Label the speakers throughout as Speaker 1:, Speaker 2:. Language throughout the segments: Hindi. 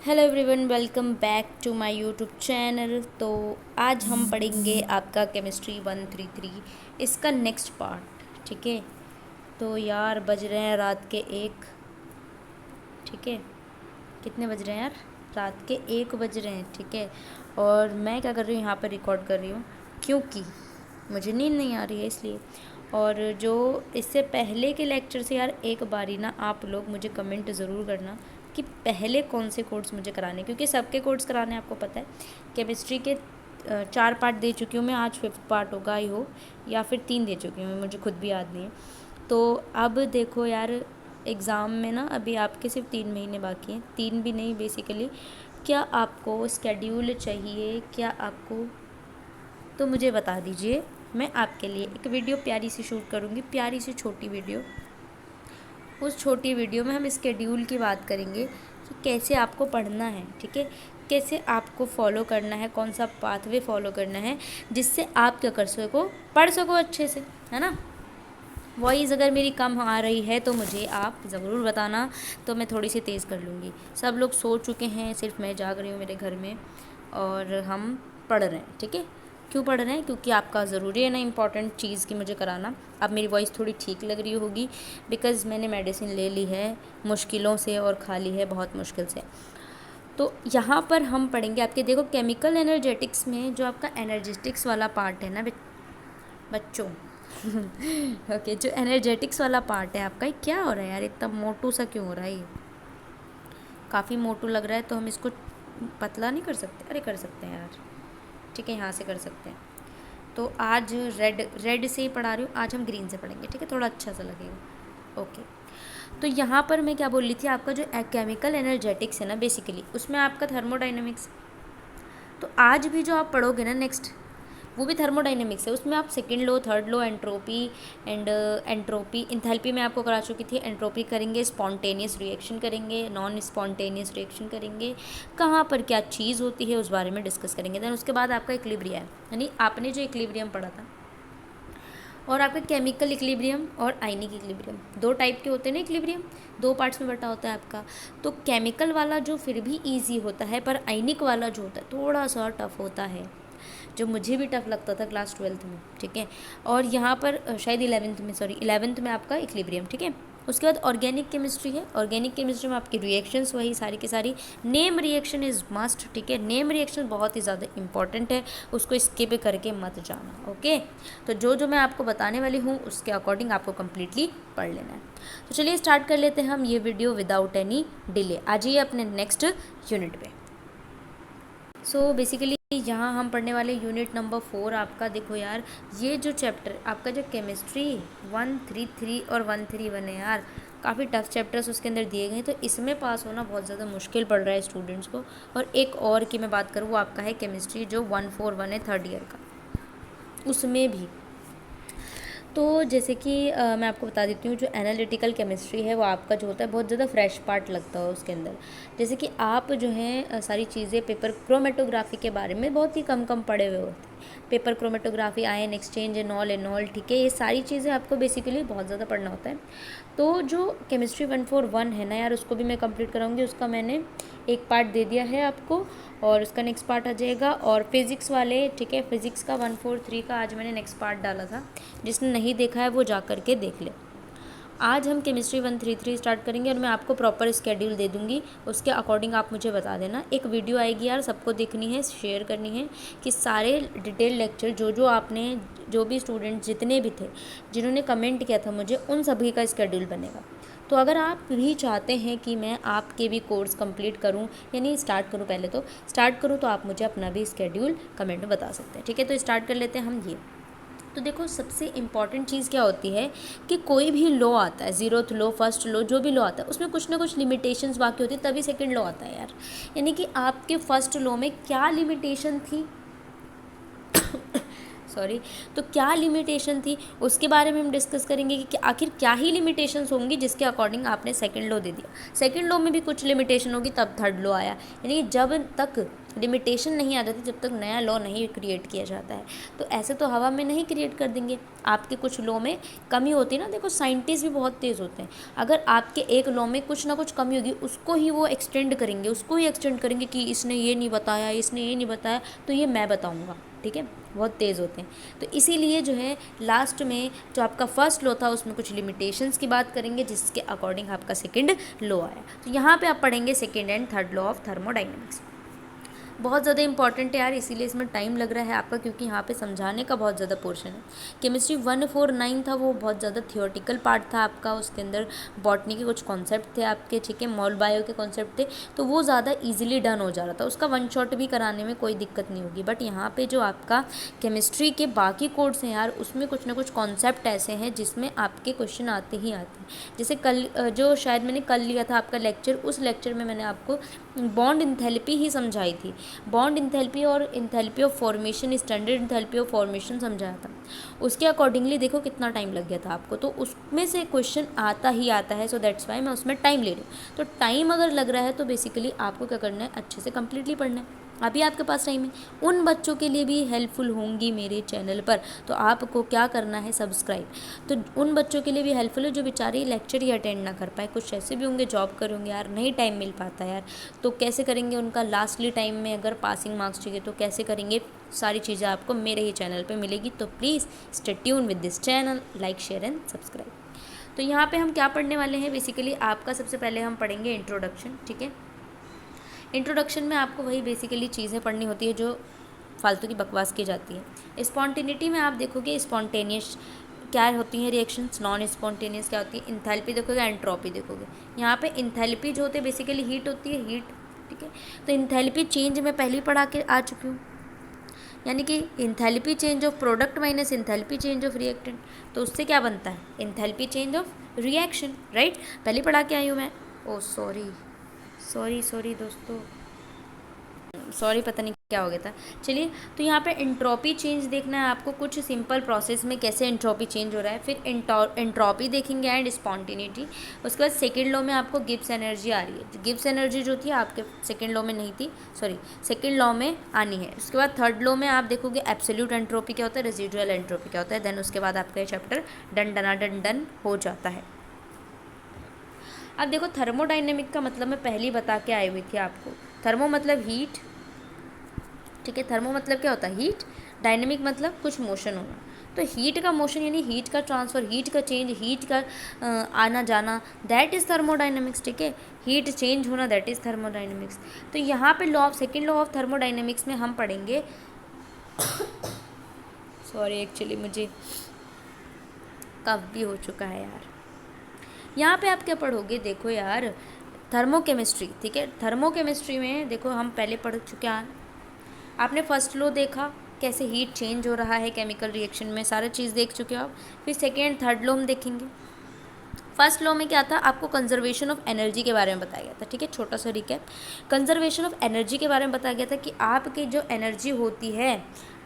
Speaker 1: Hello everyone, welcome back to my YouTube channel. तो आज हम पढ़ेंगे आपका केमिस्ट्री 133 इसका नेक्स्ट पार्ट। ठीक है, तो यार बज रहे हैं रात के 1। ठीक है, कितने बज रहे हैं यार? रात के 1 बज रहे हैं। ठीक है, और मैं क्या कर रही हूँ, यहाँ पर रिकॉर्ड कर रही हूँ क्योंकि मुझे नींद नहीं आ रही है इसलिए। और जो इससे पहले के लेक्चर से यार एक बारी ना आप लोग मुझे कमेंट ज़रूर करना कि पहले कौन से कोर्स मुझे कराने, क्योंकि सबके कोर्स कराने आपको पता है। केमिस्ट्री के 4 पार्ट दे चुकी हूँ मैं, आज 5th पार्ट होगा आई हो, या फिर 3 दे चुकी हूँ, मुझे खुद भी याद नहीं है। तो अब देखो यार, एग्ज़ाम में ना अभी आपके सिर्फ 3 महीने बाकी हैं, 3 भी नहीं बेसिकली। क्या आपको स्केड्यूल चाहिए, क्या आपको, तो मुझे बता दीजिए। मैं आपके लिए एक वीडियो प्यारी सी शूट करूँगी, प्यारी सी छोटी वीडियो। उस छोटी वीडियो में हम स्केड्यूल की बात करेंगे कि कैसे आपको पढ़ना है। ठीक है, कैसे आपको फॉलो करना है, कौन सा पाथवे फॉलो करना है जिससे आप क्या कर सको, पढ़ सको अच्छे से, है ना। वॉइस अगर मेरी कम आ रही है तो मुझे आप ज़रूर बताना, तो मैं थोड़ी सी तेज़ कर लूँगी। सब लोग सो चुके हैं, सिर्फ मैं जाग रही हूँ मेरे घर में, और हम पढ़ रहे हैं। ठीक है, क्यों पढ़ रहे हैं? क्योंकि आपका ज़रूरी है ना इम्पॉर्टेंट चीज़ की मुझे कराना। अब मेरी वॉइस थोड़ी ठीक लग रही होगी बिकॉज़ मैंने मेडिसिन ले ली है मुश्किलों से, और खा ली है बहुत मुश्किल से। तो यहाँ पर हम पढ़ेंगे आपके, देखो केमिकल एनर्जेटिक्स में जो आपका एनर्जेटिक्स वाला पार्ट है ना बच्चों ओके, जो एनर्जेटिक्स वाला पार्ट है आपका, ये क्या हो रहा है यार, इतना मोटू सा क्यों हो रहा है ये? काफ़ी मोटू लग रहा है, तो हम इसको पतला नहीं कर सकते? अरे कर सकते हैं यार। ठीक है, यहाँ से कर सकते हैं। तो आज रेड से ही पढ़ा रही हूँ, आज हम ग्रीन से पढ़ेंगे। ठीक है, थोड़ा अच्छा सा लगेगा। ओके, तो यहाँ पर मैं क्या बोल रही थी, आपका जो केमिकल एनर्जेटिक्स है ना बेसिकली, उसमें आपका थर्मोडाइनमिक्स। तो आज भी जो आप पढ़ोगे ना नेक्स्ट, वो भी थर्मोडाइनमिक्स है। उसमें आप second low, third low, entropy and entropy, enthalpy में आपको करा चुकी थी। एंट्रोपी करेंगे, स्पॉन्टेनियस रिएक्शन करेंगे, नॉन स्पॉन्टेनियस रिएक्शन करेंगे, कहाँ पर क्या चीज़ होती है उस बारे में डिस्कस करेंगे। देन उसके बाद आपका इक्विलिब्रियम है, यानी आपने जो इक्विलिब्रियम पढ़ा था, और आपका केमिकल इक्विलिब्रियम और आयनिक इक्विलिब्रियम, 2 टाइप के होते हैं ना इक्विलिब्रियम, 2 पार्ट्स में बटा होता है आपका। तो केमिकल वाला जो फिर भी इजी होता है, पर आयनिक वाला जो होता है थोड़ा सा टफ होता है, जो मुझे भी टफ लगता था क्लास 12th में। ठीक है, और यहाँ पर शायद 11th में, सॉरी 11th में आपका इक्विलिब्रियम। ठीक है, उसके बाद ऑर्गेनिक केमिस्ट्री है। ऑर्गेनिक केमिस्ट्री में आपकी रिएक्शंस वही सारी की सारी। Name reaction is must. ठीक है, नेम रिएक्शन बहुत ही ज़्यादा इंपॉर्टेंट है, उसको स्किप करके मत जाना। ओके, तो जो मैं आपको बताने वाली हूँ उसके अकॉर्डिंग आपको कम्प्लीटली पढ़ लेना है। तो चलिए स्टार्ट कर लेते हैं हम ये वीडियो विदाउट एनी डिले। आ जाइए अपने नेक्स्ट यूनिट पे। सो बेसिकली यहाँ हम पढ़ने वाले यूनिट नंबर 4 आपका। देखो यार, ये जो चैप्टर आपका जो केमिस्ट्री 133 और 131 है यार, काफ़ी टफ चैप्टर्स उसके अंदर दिए गए हैं, तो इसमें पास होना बहुत ज़्यादा मुश्किल पड़ रहा है स्टूडेंट्स को। और एक और की मैं बात करूँ, वो आपका है केमिस्ट्री जो 141 है 3rd ईयर का, उसमें भी। तो जैसे कि मैं आपको बता देती हूँ, जो एनालिटिकल केमिस्ट्री है वो आपका जो होता है बहुत ज़्यादा फ्रेश पार्ट लगता है उसके अंदर। जैसे कि आप जो है सारी चीज़ें पेपर क्रोमेटोग्राफी के बारे में बहुत ही कम पढ़े हुए होते हैं। Paper chromatography, ion exchange, enol. ठीक है, ये सारी चीज़ें आपको बेसिकली बहुत ज़्यादा पढ़ना होता है। तो जो केमिस्ट्री 141 है ना यार, उसको भी मैं कंप्लीट कराऊंगी। उसका मैंने एक पार्ट दे दिया है आपको, और उसका नेक्स्ट पार्ट आ जाएगा। और फिज़िक्स वाले, ठीक है, फिज़िक्स का 143 का आज मैंने नेक्स्ट पार्ट डाला था, जिसने नहीं देखा है वो जा कर के देख ले। आज हम केमिस्ट्री 133 स्टार्ट करेंगे, और मैं आपको प्रॉपर स्केड्यूल दे दूँगी, उसके अकॉर्डिंग आप मुझे बता देना। एक वीडियो आएगी यार, सबको देखनी है, शेयर करनी है, कि सारे डिटेल लेक्चर जो आपने, जो भी स्टूडेंट जितने भी थे जिन्होंने कमेंट किया था मुझे, उन सभी का स्केड्यूल बनेगा। तो अगर आप भी चाहते हैं कि मैं आपके भी कोर्स कंप्लीट करूं, यानी स्टार्ट करूं, पहले तो स्टार्ट करूं, तो आप मुझे अपना भी स्केड्यूल कमेंट में बता सकते हैं। ठीक है, तो स्टार्ट कर लेते हैं हम ये। तो देखो, सबसे इम्पॉर्टेंट चीज़ क्या होती है कि कोई भी लॉ आता है, 0th लॉ, 1st लॉ, जो भी लॉ आता है, उसमें कुछ ना कुछ लिमिटेशंस बाकी होती है, तभी 2nd लॉ आता है यार। यानी कि आपके 1st लॉ में क्या लिमिटेशन थी सॉरी। तो क्या लिमिटेशन थी उसके बारे में हम डिस्कस करेंगे कि आखिर क्या ही लिमिटेशंस होंगी जिसके अकॉर्डिंग आपने सेकंड लॉ दे दिया। सेकंड लॉ में भी कुछ लिमिटेशन होगी तब थर्ड लॉ आया, यानी कि जब तक लिमिटेशन नहीं आ जाती जब तक नया लॉ नहीं क्रिएट किया जाता है। तो ऐसे तो हवा में नहीं क्रिएट कर देंगे, आपके कुछ लॉ में कमी होती है ना। देखो साइंटिस्ट भी बहुत तेज़ होते हैं, अगर आपके एक लॉ में कुछ ना कुछ कमी होगी उसको ही वो एक्सटेंड करेंगे, उसको ही एक्सटेंड करेंगे कि इसने ये नहीं बताया, इसने ये नहीं बताया, तो ये मैं बताऊँगा, ठीक है। बहुत तेज़ होते हैं। तो इसीलिए जो है लास्ट में जो आपका फर्स्ट लॉ था उसमें कुछ लिमिटेशंस की बात करेंगे जिसके अकॉर्डिंग आपका सेकंड लॉ आया। तो यहाँ पे आप पढ़ेंगे second and third law of thermodynamics. बहुत ज़्यादा इंपॉर्टेंट है यार, इसीलिए इसमें टाइम लग रहा है आपका, क्योंकि यहाँ पे समझाने का बहुत ज़्यादा पोर्शन है। केमिस्ट्री 149 था वो बहुत ज़्यादा थियोरटिकल पार्ट था आपका, उसके अंदर बॉटनी के कुछ कॉन्सेप्ट थे आपके, ठीक है, मॉल बायो के कॉन्सेप्ट थे, तो वो ज़्यादा ईजिली डन हो जा रहा था, उसका वन शॉट भी कराने में कोई दिक्कत नहीं होगी। बट यहाँ पर जो आपका केमिस्ट्री के बाकी कोर्स हैं यार, उसमें कुछ ना कुछ कॉन्सेप्ट ऐसे हैं जिसमें आपके क्वेश्चन आते ही आते हैं। जैसे कल जो शायद मैंने कल लिया था आपका लेक्चर, उस लेक्चर में मैंने आपको बॉन्ड इंथैल्पी ही समझाई थी, बॉन्ड इंथैल्पी और enthalpy of formation, standard enthalpy of formation समझाया था। उसके अकॉर्डिंगली देखो कितना टाइम लग गया था आपको, तो उसमें से क्वेश्चन आता ही आता है, सो दैट्स वाई मैं उसमें टाइम ले रही हूँ। तो टाइम अगर लग रहा है तो बेसिकली आपको क्या करना है, अच्छे से कम्प्लीटली पढ़ना है। अभी आपके पास टाइम है, उन बच्चों के लिए भी हेल्पफुल होंगी मेरे चैनल पर, तो आपको क्या करना है, सब्सक्राइब। तो उन बच्चों के लिए भी हेल्पफुल है जो बेचारे लेक्चर ही अटेंड ना कर पाए, कुछ ऐसे भी होंगे जॉब कर होंगे यार, नहीं टाइम मिल पाता यार, तो कैसे करेंगे, उनका लास्टली टाइम में अगर पासिंग मार्क्स चाहिए तो कैसे करेंगे, सारी चीज़ें आपको मेरे ही चैनल पर मिलेगी। तो please stay tune with this channel, like share and subscribe. तो यहाँ पे हम क्या पढ़ने वाले हैं, बेसिकली आपका सबसे पहले हम पढ़ेंगे इंट्रोडक्शन, ठीक है। इंट्रोडक्शन में आपको वही बेसिकली चीज़ें पढ़नी होती है जो फालतू की बकवास की जाती है। स्पॉन्टेनिटी में आप देखोगे स्पॉन्टेनियस क्या होती हैं रिएक्शंस, नॉन स्पॉन्टेनियस क्या होती है, इंथैल्पी देखोगे, एंट्रोपी देखोगे। यहाँ पे इंथैल्पी जो होती है बेसिकली हीट होती है, हीट, ठीक है। तो इंथैल्पी चेंज मैं पहले ही पढ़ा के आ चुकी हूँ, यानी कि enthalpy change of product minus enthalpy change of reactant, तो उससे क्या बनता है, enthalpy change of reaction, right, पहले पढ़ा के आई हूँ मैं। ओ सॉरी सॉरी सॉरी दोस्तों, सॉरी, पता नहीं क्या हो गया था। चलिए, तो यहाँ पे एंट्रोपी चेंज देखना है आपको, कुछ सिंपल प्रोसेस में कैसे एंट्रोपी चेंज हो रहा है, फिर एंट्रोपी देखेंगे एंड स्पॉन्टेनिटी। उसके बाद सेकेंड लॉ में आपको गिब्स एनर्जी आ रही है, गिब्स एनर्जी जो थी आपके सेकेंड लॉ में नहीं थी, सॉरी सेकेंड लॉ में आनी है। उसके बाद थर्ड लॉ में आप देखोगे एब्सोल्यूट एंट्रोपी क्या होता है, रेजिडुअल एंट्रोपी क्या होता है, देन उसके बाद आपका ये चैप्टर डन हो जाता है। अब देखो थर्मोडाइनमिक का मतलब मैं पहले ही बता के आई हुई थी आपको। थर्मो मतलब हीट, ठीक है, थर्मो मतलब क्या होता है, हीट, डायनेमिक मतलब कुछ मोशन होना। तो हीट का मोशन यानी हीट का ट्रांसफ़र, हीट का चेंज, हीट का आना जाना, दैट इज़ थर्मोडाइनमिक्स, ठीक है। हीट चेंज होना, दैट इज़ थर्मोडाइनमिक्स। तो यहाँ पे law of second law of thermodynamics में हम पढ़ेंगे सॉरी एक्चुअली मुझे कफ भी हो चुका है यार। यहाँ पे आप क्या पढ़ोगे, देखो यार, थर्मोकेमिस्ट्री, ठीक है। थर्मोकेमिस्ट्री में देखो हम पहले पढ़ चुके हैं, आपने फर्स्ट लॉ देखा कैसे हीट चेंज हो रहा है केमिकल रिएक्शन में, सारा चीज़ देख चुके हो आप। फिर सेकेंड थर्ड लॉ हम देखेंगे। फर्स्ट लॉ में क्या था, आपको कंजर्वेशन ऑफ एनर्जी के बारे में बताया गया था, ठीक है, छोटा सा रिकैप। कंजर्वेशन ऑफ एनर्जी के बारे में बताया गया था कि आपकी जो एनर्जी होती है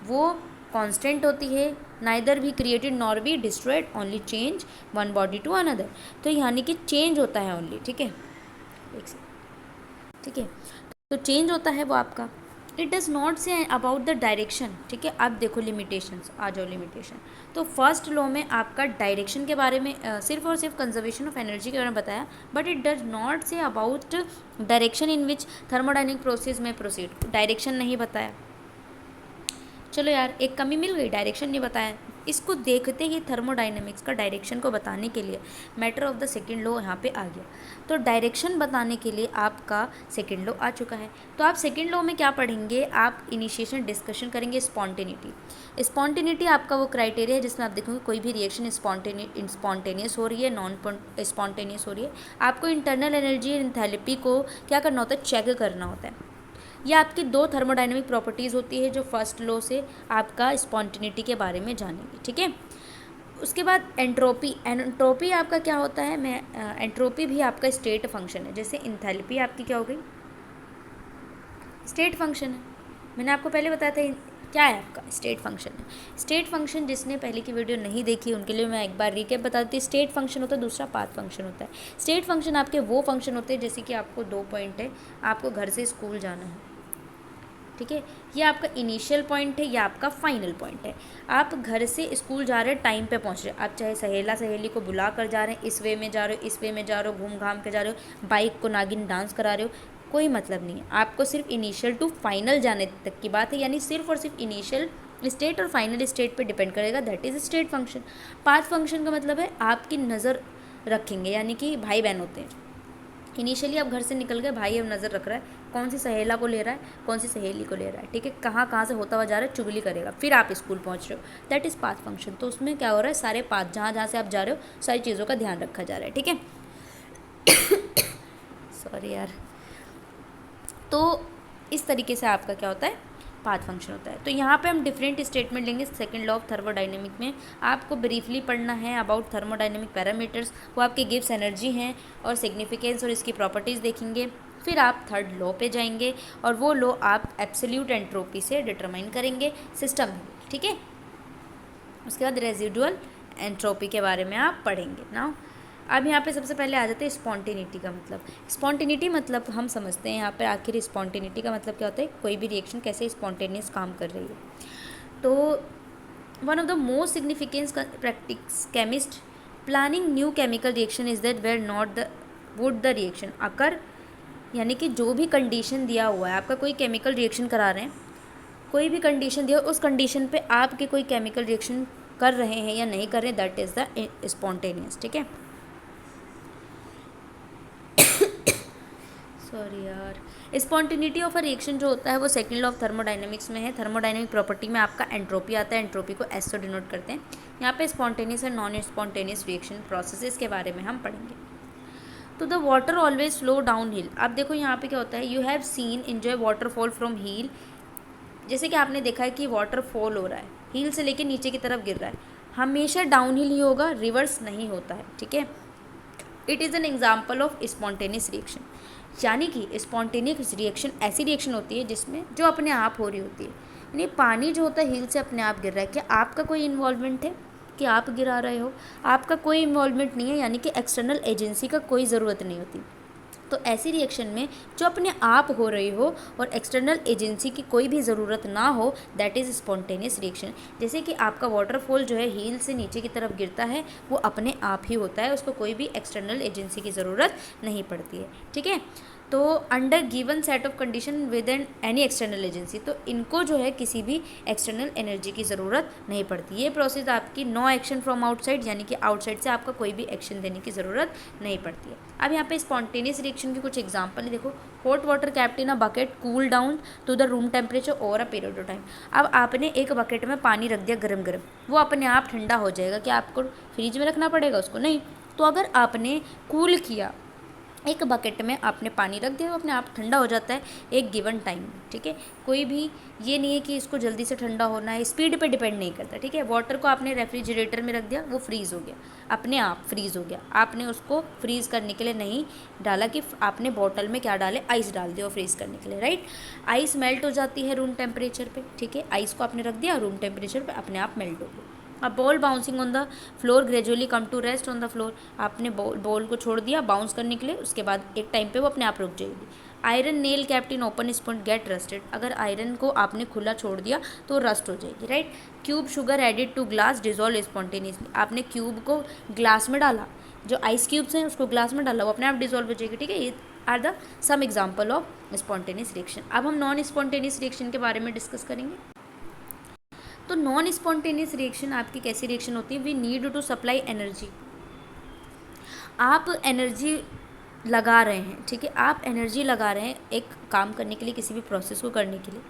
Speaker 1: वो कांस्टेंट होती है, नाइदर भी क्रिएटेड नॉर भी destroyed, only change one body to another. तो यानी कि चेंज होता है ओनली, ठीक है, एक सेकंड, ठीक है, तो चेंज होता है वो आपका। It does not say about the direction, ठीक है। अब देखो लिमिटेशंस, आ जाओ लिमिटेशन। तो फर्स्ट लॉ में आपका डायरेक्शन के बारे में सिर्फ और सिर्फ कंजर्वेशन ऑफ एनर्जी के बारे में बताया, but it does not say about direction in which thermodynamic process में प्रोसीड, डायरेक्शन नहीं बताया। चलो यार, एक कमी मिल गई, डायरेक्शन नहीं बताया। इसको देखते ही थर्मोडाइनमिक्स का डायरेक्शन को बताने के लिए matter of the second law यहाँ पे आ गया। तो डायरेक्शन बताने के लिए आपका सेकेंड लॉ आ चुका है। तो आप सेकेंड लॉ में क्या पढ़ेंगे, आप इनिशिएशन डिस्कशन करेंगे स्पॉन्टेनिटी। स्पॉन्टेनिटी आपका वो क्राइटेरिया है जिसमें आप देखोगे कोई भी रिएक्शन स्पॉन्टेनियस हो रही है, नॉन स्पॉन्टेनियस हो रही है। आपको इंटरनल एनर्जी एंथैल्पी को क्या करना होता है, चेक करना होता है। ये आपकी दो थर्मोडाइनमिक प्रॉपर्टीज़ होती है जो फर्स्ट लॉ से आपका स्पॉन्टेनिटी के बारे में जानेंगे, ठीक है। उसके बाद एंट्रोपी, एंट्रोपी आपका क्या होता है, एंट्रोपी भी आपका स्टेट फंक्शन है। जैसे इंथैल्पी आपकी क्या हो गई, स्टेट फंक्शन है। मैंने आपको पहले बताया था क्या है आपका स्टेट फंक्शन है। स्टेट फंक्शन जिसने पहले की वीडियो नहीं देखी उनके लिए मैं एक बार रिकैप बता देती हूँ। स्टेट फंक्शन होता है, दूसरा पाथ फंक्शन होता है। स्टेट फंक्शन आपके वो फंक्शन होते हैं जैसे कि आपको 2 पॉइंट है, आपको घर से स्कूल जाना है, ठीक है, ये आपका इनिशियल पॉइंट है या आपका फाइनल पॉइंट है। आप घर से स्कूल जा रहे हैं, टाइम पे पहुंच रहे हैं, आप चाहे सहेला सहेली को बुला कर जा रहे हैं, इस वे में जा रहे हो, इस वे में जा रहे हो, घूम घाम के जा रहे हो, बाइक को नागिन डांस करा रहे हो, कोई मतलब नहीं है। आपको सिर्फ इनिशियल टू फाइनल जाने तक की बात है, यानी सिर्फ और सिर्फ इनिशियल स्टेट और फाइनल स्टेट पे डिपेंड करेगा, that is state function. Path function का मतलब है आपकी नज़र रखेंगे, यानी कि भाई बहन होते हैं। इनिशियली आप घर से निकल गए, भाई अब नज़र रख रहा है कौन सी सहेला को ले रहा है, कौन सी सहेली को ले रहा है, ठीक है, कहाँ कहाँ से होता हुआ जा रहा है, चुगली करेगा, फिर आप स्कूल पहुँच रहे हो, दैट इज़ पाथ फंक्शन। तो उसमें क्या हो रहा है, सारे पाथ जहाँ जहाँ से आप जा रहे हो सारी चीज़ों का ध्यान रखा जा रहा है, ठीक है। सॉरी यार। तो इस तरीके से आपका क्या होता है, पाथ फंक्शन होता है। तो यहाँ पे हम डिफरेंट स्टेटमेंट लेंगे सेकंड लॉ ऑफ थर्मोडायनेमिक में। आपको ब्रीफली पढ़ना है अबाउट थर्मोडायनेमिक पैरामीटर्स, वो आपके गिव्स एनर्जी हैं और सिग्निफिकेंस और इसकी प्रॉपर्टीज़ देखेंगे। फिर आप थर्ड लॉ पे जाएंगे और वो लॉ आप एब्सोल्यूट एंट्रोपी से डिटरमाइन करेंगे सिस्टम, ठीक है। उसके बाद रेजिडुअल एंट्रोपी के बारे में आप पढ़ेंगे ना। अब यहाँ पे सबसे पहले आ जाते हैं स्पॉन्टेनिटी का मतलब। स्पॉन्टेनिटी मतलब हम समझते हैं यहाँ पर आखिर स्पॉन्टेनिटी का मतलब क्या होता है, कोई भी रिएक्शन कैसे स्पॉन्टेनियस काम कर रही है। तो one of the most significance practice chemist planning new chemical reaction is that where not the would the reaction occur, यानी कि जो भी कंडीशन दिया हुआ है, आपका कोई केमिकल रिएक्शन करा रहे हैं, कोई भी कंडीशन दिया, उस कंडीशन पे आपके कोई केमिकल रिएक्शन कर रहे हैं या नहीं कर रहे हैं, दैट इज़ द स्पॉन्टेनियस, ठीक है। सॉरी यार। स्पॉन्टेनिटी ऑफ अ रिएक्शन जो होता है वो सेकंड लॉ ऑफ थर्मोडायनेमिक्स में है। थर्मोडायनेमिक प्रॉपर्टी में आपका एंट्रोपी आता है, एंट्रोपी को एस से डिनोट करते हैं। यहाँ पे स्पॉन्टेनियस और नॉन स्पॉन्टेनियस रिएक्शन प्रोसेसेस के बारे में हम पढ़ेंगे। तो the water always flow down hill. अब देखो यहाँ पे क्या होता है, you have seen enjoy waterfall from hill, जैसे कि आपने देखा है कि वाटरफॉल हो रहा है, हील से लेके नीचे की तरफ गिर रहा है, हमेशा डाउन हिल ही होगा, रिवर्स नहीं होता है, ठीक है। It is an example of spontaneous reaction, यानी कि स्पॉन्टेनियस रिएक्शन ऐसी रिएक्शन होती है जिसमें जो अपने आप हो रही होती है, यानी पानी जो होता है हील से अपने आप गिर रहा है, क्या आपका कोई इन्वॉल्वमेंट है कि आप गिरा रहे हो, आपका कोई इन्वॉल्वमेंट नहीं है, यानी कि एक्सटर्नल एजेंसी का कोई ज़रूरत नहीं होती। तो ऐसी रिएक्शन में जो अपने आप हो रही हो और एक्सटर्नल एजेंसी की कोई भी ज़रूरत ना हो, दैट इज़ स्पॉन्टेनियस रिएक्शन। जैसे कि आपका वाटरफॉल जो है हील से नीचे की तरफ गिरता है, वो अपने आप ही होता है, उसको कोई भी एक्सटर्नल एजेंसी की ज़रूरत नहीं पड़ती है, ठीक है। तो under given set of condition with an any external agency, तो इनको जो है किसी भी एक्सटर्नल एनर्जी की ज़रूरत नहीं पड़ती। ये प्रोसेस आपकी नो एक्शन फ्रॉम आउटसाइड, यानी कि आउटसाइड से आपका कोई भी एक्शन देने की ज़रूरत नहीं पड़ती है। अब यहाँ पे स्पॉन्टेनियस रिएक्शन की कुछ एग्जांपल है, देखो। Hot water kept in a bucket cool down to the room temperature over a period of time. अब आपने एक बकेट में पानी रख दिया गरम गरम, वो अपने आप ठंडा हो जाएगा, क्या आपको फ्रिज में रखना पड़ेगा उसको? नहीं। तो अगर आपने कूल किया, एक बकेट में आपने पानी रख दिया, वो अपने आप ठंडा हो जाता है एक गिवन टाइम, ठीक है। कोई भी ये नहीं है कि इसको जल्दी से ठंडा होना है, स्पीड पे डिपेंड नहीं करता, ठीक है। वाटर को आपने रेफ्रिजरेटर में रख दिया, वो फ्रीज़ हो गया, अपने आप फ्रीज़ हो गया। आपने उसको फ्रीज़ करने के लिए नहीं डाला कि आपने बॉटल में क्या डाले, आइस डाल दिया फ्रीज़ करने के लिए, राइट। आइस मेल्ट हो जाती है रूम टेम्परेचर पर, ठीक है। आइस को आपने रख दिया रूम टेम्परेचर पर, अपने आप मेल्ट हो गया। अब ball bouncing on the floor gradually come to rest on the floor, आपने बॉल को छोड़ दिया बाउंस करने के लिए, उसके बाद एक टाइम पे वो अपने आप रुक जाएगी। Iron nail kept in open spot get rusted, अगर आयरन को आपने खुला छोड़ दिया तो रस्ट हो जाएगी, right. Cube sugar added to glass dissolve spontaneously, आपने क्यूब को ग्लास में डाला, जो आइस क्यूब्स हैं उसको ग्लास में डाला, वो अपने आप डिजोल्व हो जाएगी, ठीक है। ये are the some example of spontaneous reaction. अब हम नॉन स्पॉन्टेनियस रिएक्शन के बारे में डिस्कस करेंगे। तो नॉन स्पॉन्टेनियस रिएक्शन आपकी कैसी रिएक्शन होती है, we need to supply energy, आप एनर्जी लगा रहे हैं, ठीक है, आप एनर्जी लगा रहे हैं एक काम करने के लिए, किसी भी प्रोसेस को करने के लिए,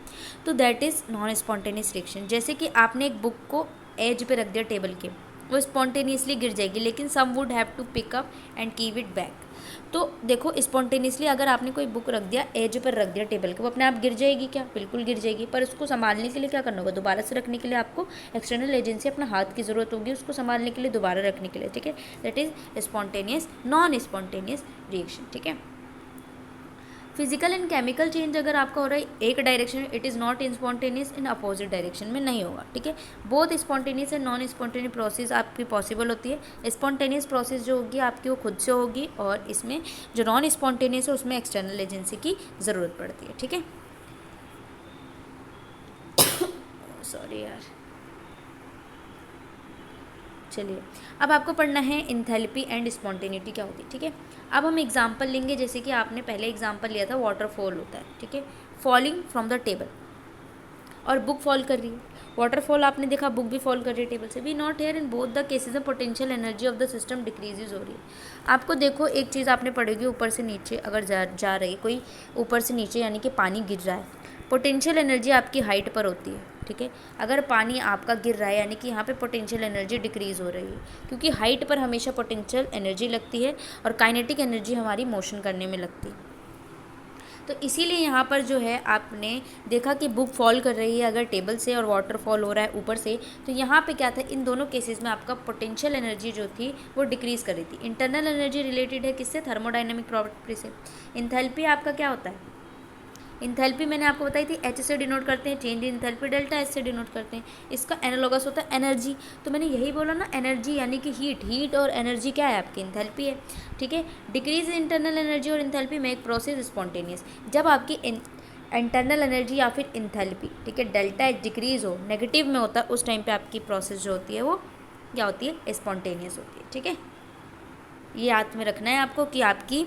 Speaker 1: तो that is non spontaneous reaction. जैसे कि आपने एक बुक को एज पे रख दिया टेबल के, वो स्पॉन्टेनियसली गिर जाएगी, लेकिन some would have to pick up and keep it back. तो देखो स्पॉन्टेनियसली अगर आपने कोई बुक रख दिया, एज पर रख दिया टेबल के, वो अपने आप गिर जाएगी क्या? बिल्कुल गिर जाएगी। पर उसको संभालने के लिए क्या करना होगा, दोबारा से रखने के लिए आपको एक्सटर्नल एजेंसी, अपना हाथ की ज़रूरत होगी उसको संभालने के लिए, दोबारा रखने के लिए, ठीक है। That is spontaneous non spontaneous reaction, ठीक है। फिजिकल एंड केमिकल चेंज अगर आपका हो रहा है एक डायरेक्शन में, it is not spontaneous, in opposite direction में नहीं होगा, ठीक है। Both spontaneous and non spontaneous process आपकी पॉसिबल होती है। स्पॉन्टेनियस प्रोसेस जो होगी आपकी वो खुद से होगी, और इसमें जो नॉन स्पॉन्टेनियस है उसमें एक्सटर्नल एजेंसी की ज़रूरत पड़ती है, ठीक है। सॉरी यार, चलिए अब आपको पढ़ना है इंथैल्पी एंड स्पॉन्टेनिटी क्या होती है, ठीक है। अब हम एग्जांपल लेंगे, जैसे कि आपने पहले एग्जांपल लिया था वाटरफॉल होता है, ठीक है, फॉलिंग फ्रॉम द टेबल, और बुक फॉल कर रही है। वाटरफॉल आपने देखा, बुक भी फॉल कर रही है टेबल से। We not here in both the cases the potential energy of the system decreases हो रही है। आपको देखो एक चीज़ आपने पढ़ेगी, ऊपर से नीचे अगर जा रही कोई ऊपर से नीचे यानी कि पानी गिर रहा है, पोटेंशियल एनर्जी आपकी हाइट पर होती है, ठीक है। अगर पानी आपका गिर रहा है यानी कि यहाँ पे पोटेंशियल एनर्जी डिक्रीज़ हो रही है, क्योंकि हाइट पर हमेशा पोटेंशियल एनर्जी लगती है और काइनेटिक एनर्जी हमारी मोशन करने में लगती है। तो इसीलिए यहाँ पर जो है आपने देखा कि बुक फॉल कर रही है अगर टेबल से और वाटर फॉल हो रहा है ऊपर से, तो यहाँ पे क्या था, इन दोनों केसेस में आपका पोटेंशियल एनर्जी जो थी वो डिक्रीज़ कर रही थी। इंटरनल एनर्जी रिलेटेड है किससे, थर्मोडाइनमिक प्रॉपर्टी से। इंथैल्पी आपका क्या होता है, इंथैल्पी मैंने आपको बताई थी एच से डिनोट करते हैं, change in enthalpy delta H से डिनोट करते हैं। इसका एनालॉगस होता है एनर्जी, तो मैंने यही बोला ना, एनर्जी यानी कि हीट और एनर्जी क्या है आपकी, इंथैल्पी है, ठीक है। डिक्रीज इंटरनल एनर्जी और इंथैल्पी मेक प्रोसेस स्पॉन्टेनियस। जब आपकी इंटरनल एनर्जी या फिर इंथैल्पी, ठीक है, डेल्टा एच डिक्रीज हो, नेगेटिव में होता है, उस टाइम पे आपकी प्रोसेस जो होती है वो क्या होती है, स्पॉन्टेनियस होती है, ठीक है। ये याद में रखना है आपको कि आपकी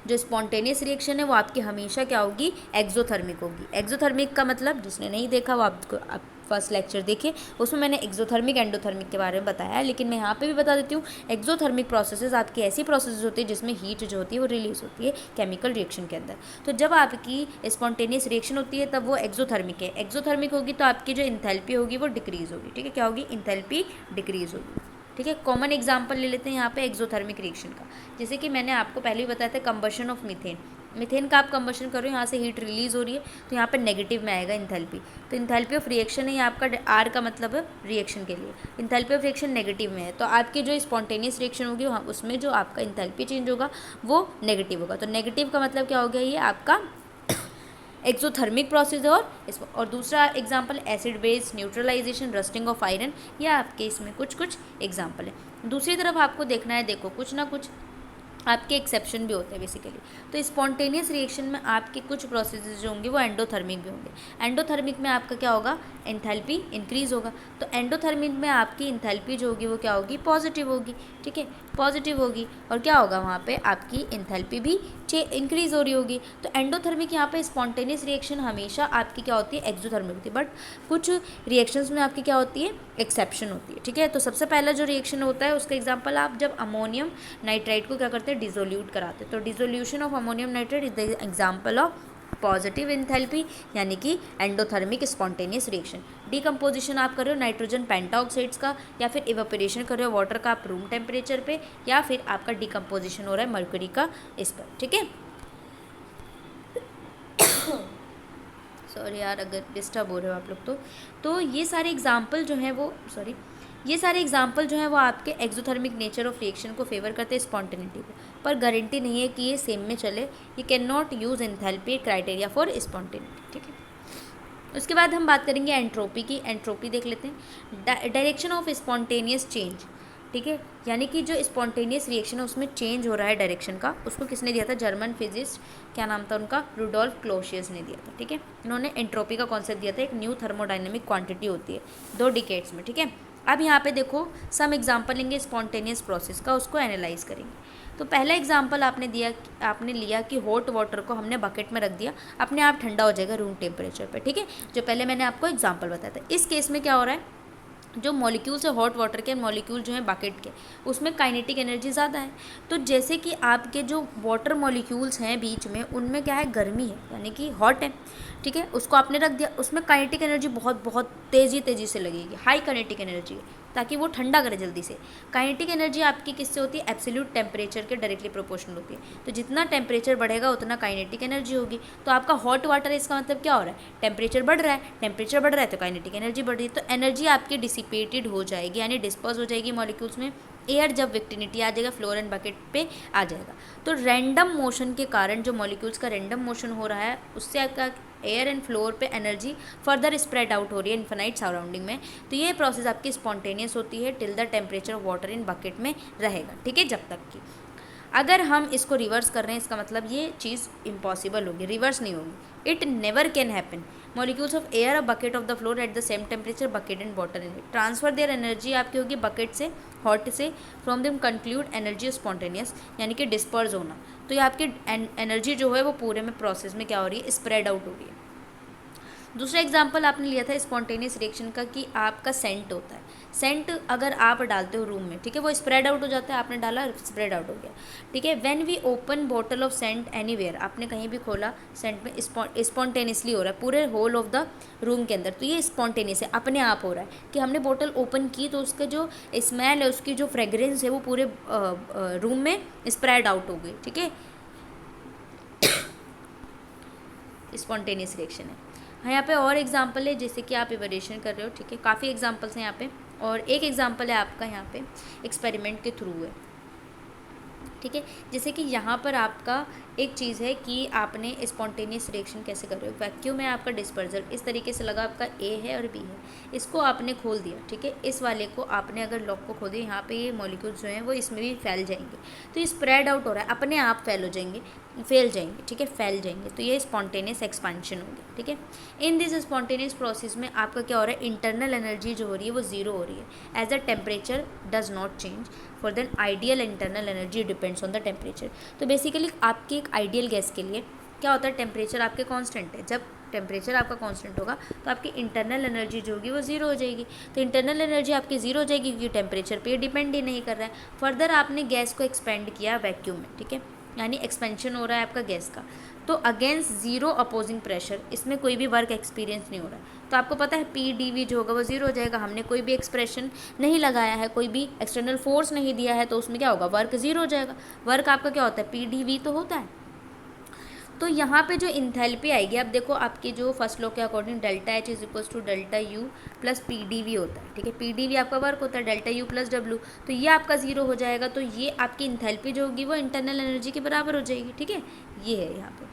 Speaker 1: जो स्पॉन्टेनियस रिएक्शन है वो आपकी हमेशा क्या होगी, एक्सोथर्मिक होगी। एक्सोथर्मिक का मतलब, जिसने नहीं देखा वो आपको आप फर्स्ट लेक्चर देखिए, उसमें मैंने एक्सोथर्मिक एंडोथर्मिक के बारे में बताया है, लेकिन मैं यहाँ पे भी बता देती हूँ। एक्सोथर्मिक प्रोसेसेस आपकी ऐसी प्रोसेस होती है जिसमें हीट जो होती है वो रिलीज होती है केमिकल रिएक्शन के अंदर। तो जब आपकी स्पॉन्टेनियस रिएक्शन होती है तब वो एक्सोथर्मिक है। एक्सोथर्मिक होगी तो आपकी जो इंथैल्पी होगी वो डिक्रीज़ होगी, ठीक है। क्या होगी, इंथैल्पी डिक्रीज़ होगी, ठीक है। कॉमन एग्जांपल ले लेते हैं यहाँ पे एक्सोथर्मिक रिएक्शन का, जैसे कि मैंने आपको पहले ही बताया था कंबशन ऑफ मीथेन। मीथेन का आप कंबशन करो, यहाँ से हीट रिलीज हो रही है, तो यहाँ पे नेगेटिव में आएगा इंथैल्पी। तो इंथैल्पी ऑफ रिएक्शन है, आपका आर का मतलब है रिएक्शन के लिए, इंथैल्पी ऑफ रिएक्शन नेगेटिव में है, तो आपकी जो स्पॉन्टेनियस रिएक्शन होगी उसमें जो आपका इंथैल्पी चेंज होगा वो नेगेटिव होगा। तो नेगेटिव का मतलब क्या हो गया, ये आपका एक्सोथर्मिक प्रोसेस और दूसरा example acid base neutralisation, rusting of iron, यह आपके इसमें कुछ एग्जांपल है। दूसरी तरफ आपको देखना है, देखो कुछ ना कुछ आपके एक्सेप्शन भी होते हैं बेसिकली। तो स्पॉन्टेनियस रिएक्शन में आपके कुछ प्रोसेसेस जो होंगे वो एंडोथर्मिक भी होंगे। एंडोथर्मिक में आपका क्या होगा, इंथैल्पी इंक्रीज होगा। तो एंडोथर्मिक में आपकी इंथैल्पी जो होगी वो क्या होगी, पॉजिटिव होगी, ठीक है, पॉजिटिव होगी। और क्या होगा, वहाँ पे आपकी इंथैल्पी भी इंक्रीज हो रही होगी। तो एंडोथर्मिक यहाँ पे स्पॉन्टेनियस रिएक्शन हमेशा आपकी क्या होती है, एक्सोथर्मिक होती है, बट कुछ रिएक्शंस में आपकी क्या होती है, एक्सेप्शन होती है, ठीक है। तो सबसे पहला जो रिएक्शन होता है उसका एग्जांपल, आप जब अमोनियम नाइट्राइड को क्या करते हैं, डिसोल्यूट कराते हैं। तो dissolution of ammonium nitride is the example of positive enthalpy यानी कि एंडोथर्मिक स्पॉन्टेनियस रिएक्शन। डिकम्पोजिशन आप कर रहे हो नाइट्रोजन पेंटाऑक्साइड्स का, या फिर इवेपोरेशन कर रहे हो वाटर का आप रूम टेम्परेचर पे, या फिर आपका डिकम्पोजिशन हो रहा है मर्क्यूरी का इस पर, ठीक है। सॉरी यार अगर डिस्टर्ब हो रहे हो आप लोग तो ये सारे एग्जाम्पल जो हैं वो ये सारे एग्जाम्पल जो हैं वो आपके एक्सोथर्मिक नेचर ऑफ रिएक्शन को फेवर करते हैं स्पॉन्टेनिटी को, पर गारंटी नहीं है कि ये सेम में चले। You can not use enthalpy criteria for spontaneity, ठीक है। उसके बाद हम बात करेंगे एंट्रोपी की। एंट्रोपी देख लेते हैं, डायरेक्शन ऑफ स्पॉन्टेनियस चेंज, ठीक है, यानी कि जो स्पॉन्टेनियस रिएक्शन है उसमें चेंज हो रहा है डायरेक्शन का, उसको किसने दिया था, जर्मन फिजिस्ट, क्या नाम था उनका, रुडोल्फ क्लोसियस ने दिया था, ठीक है। इन्होंने एंट्रोपी का कॉन्सेप्ट दिया था, एक न्यू थर्मोडाइनमिक क्वांटिटी होती है 2 डिकेड्स में, ठीक है। अब यहाँ पे देखो सम एग्जांपल लेंगे स्पॉन्टेनियस प्रोसेस का, उसको एनालाइज करेंगे। तो पहला एग्जांपल आपने लिया कि हॉट वाटर को हमने बकेट में रख दिया, अपने आप ठंडा हो जाएगा रूम टेम्परेचर पर, ठीक है, जो पहले मैंने आपको एग्जांपल बताया था। इस केस में क्या हो रहा है, जो मॉलिक्यूल्स है हॉट वाटर के, मॉलिक्यूल जो है बकेट के, उसमें काइनेटिक एनर्जी ज़्यादा है। तो जैसे कि आपके जो वाटर मॉलिक्यूल्स हैं बीच में, उनमें क्या है, गर्मी है यानी कि हॉट है, ठीक है, उसको आपने रख दिया, उसमें काइनेटिक एनर्जी बहुत तेज़ी से लगेगी, हाई काइनेटिक एनर्जी, ताकि वो ठंडा करे जल्दी से। काइनेटिक एनर्जी आपकी किससे होती है, एब्सोल्यूट टेम्परेचर के डायरेक्टली प्रोपोर्शनल होती है। तो जितना टेम्परेचर बढ़ेगा उतना काइनेटिक एनर्जी होगी। तो आपका हॉट वाटर है, इसका मतलब क्या हो रहा है, टेम्परेचर बढ़ रहा है, टेम्परेचर बढ़ रहा है तो काइनेटिक एनर्जी बढ़ रही है, तो एनर्जी आपकी डिसिपेटेड हो जाएगी यानी डिस्पर्स हो जाएगी मॉलिक्यूल्स में, एयर जब विक्टिनिटी आ जाएगा फ्लोर एंड बकेट पे आ जाएगा। तो रैंडम मोशन के कारण जो मॉलिक्यूल्स का रैंडम मोशन हो रहा है उससे आपका एयर एंड फ्लोर पे एनर्जी फर्दर स्प्रेड आउट हो रही है इन्फिनाइट सराउंडिंग में। तो ये प्रोसेस आपकी स्पॉन्टेनियस होती है till the temperature of water in bucket में रहेगा, ठीक है, जब तक की। अगर हम इसको रिवर्स कर रहे हैं इसका मतलब ये चीज़ इम्पॉसिबल होगी, रिवर्स नहीं होगी, it never can happen. Molecules of air a bucket of the floor eight the same temperature bucket and water in it transfer their energy आपकी होगी बकेट से हॉट से, from them conclude energy spontaneous यानी कि डिस्पर्स होना। तो ये आपकी एनर्जी जो है वो पूरे में प्रोसेस में क्या हो रही है, स्प्रेड आउट हो रही है। दूसरा एग्जाम्पल आपने लिया था स्पॉन्टेनियस रिएक्शन का कि आपका सेंट होता है। सेंट अगर आप डालते हो रूम में, ठीक है, वो स्प्रेड आउट हो जाता है, आपने डाला स्प्रेड आउट हो गया, ठीक है। When we open bottle of scent anywhere, आपने कहीं भी खोला सेंट में स्पॉन्टेनियसली हो रहा है पूरे होल ऑफ द रूम के अंदर। तो ये स्पॉन्टेनियस है, अपने आप हो रहा है कि हमने बॉटल ओपन की तो उसका जो स्मेल है उसकी जो फ्रेगरेंस है वो पूरे रूम में स्प्रेड आउट हो गई, ठीक है, स्पॉन्टेनियस रिएक्शन है। हाँ, यहाँ पे और एग्जांपल है जैसे कि आप इवैल्यूएशन कर रहे हो, ठीक है, काफ़ी एग्जांपल्स हैं यहाँ पे, और एक एग्जांपल है आपका यहाँ पे एक्सपेरिमेंट के थ्रू है, ठीक है। जैसे कि यहाँ पर आपका एक चीज़ है कि आपने स्पॉन्टेनियस रिएक्शन कैसे कर रहे हो, वैक्यूम है आपका डिस्पर्जल इस तरीके से लगा, आपका ए है और बी है, इसको आपने खोल दिया, ठीक है, इस वाले को आपने अगर लॉक को खोल दिया, यहाँ पे ये मॉलिक्यूल्स जो हैं वो इसमें भी फैल जाएंगे। तो ये स्प्रेड आउट हो रहा है, अपने आप फैल जाएंगे, ठीक है, फैल जाएंगे। तो ये स्पॉन्टेनियस एक्सपेंशन होगी, ठीक है। इन दिस स्पॉन्टेनियस प्रोसेस में आपका क्या हो रहा है, इंटरनल एनर्जी जो हो रही है वो जीरो हो रही है as the temperature does not change. For then ideal internal energy depends on the temperature. तो बेसिकली आपकी एक आइडियल गैस के लिए क्या होता है, टेम्परेचर आपके कांस्टेंट है, जब टेम्परेचर आपका कांस्टेंट होगा तो आपकी इंटरनल एनर्जी जो होगी वो जीरो हो जाएगी। तो इंटरनल एनर्जी आपकी जीरो हो जाएगी क्योंकि टेम्परेचर पे डिपेंड ही नहीं कर रहा है। फर्दर आपने गैस को एक्सपेंड किया वैक्यूम में, ठीक है, यानी एक्सपेंशन हो रहा है आपका गैस का। तो अगेंस्ट जीरो अपोजिंग प्रेशर इसमें कोई भी वर्क एक्सपीरियंस नहीं हो रहा है। तो आपको पता है पी डी वी जो होगा वो जीरो हो जाएगा, हमने कोई भी एक्सप्रेशन नहीं लगाया है, कोई भी एक्सटर्नल फोर्स नहीं दिया है, तो उसमें क्या होगा, वर्क जीरो हो जाएगा। वर्क आपका क्या होता है, पी डी वी तो होता है। तो यहाँ पे जो इंथैल्पी आएगी, अब देखो आपकी जो फर्स्ट लॉ के according delta H is equals to delta U plus P D V होता है, ठीक है, पी डी वी आपका वर्क होता है, डेल्टा यू प्लस डब्ल्यू, तो ये आपका जीरो हो जाएगा। तो ये आपकी इंथैल्पी जो होगी वो इंटरनल एनर्जी के बराबर हो जाएगी, ठीक है, ये है यहाँ पे।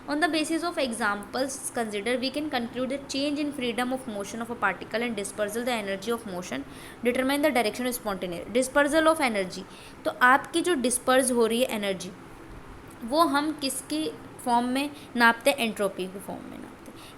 Speaker 1: On the basis of examples considered, we can conclude that change in freedom of motion of a particle and dispersal the energy of motion determine the direction of spontaneous dispersal of energy। तो आपकी जो डिस्पर्स हो रही है एनर्जी वो हम किसकी फॉर्म में नापते हैं, एंट्रोपी के फॉर्म में नापते हैं।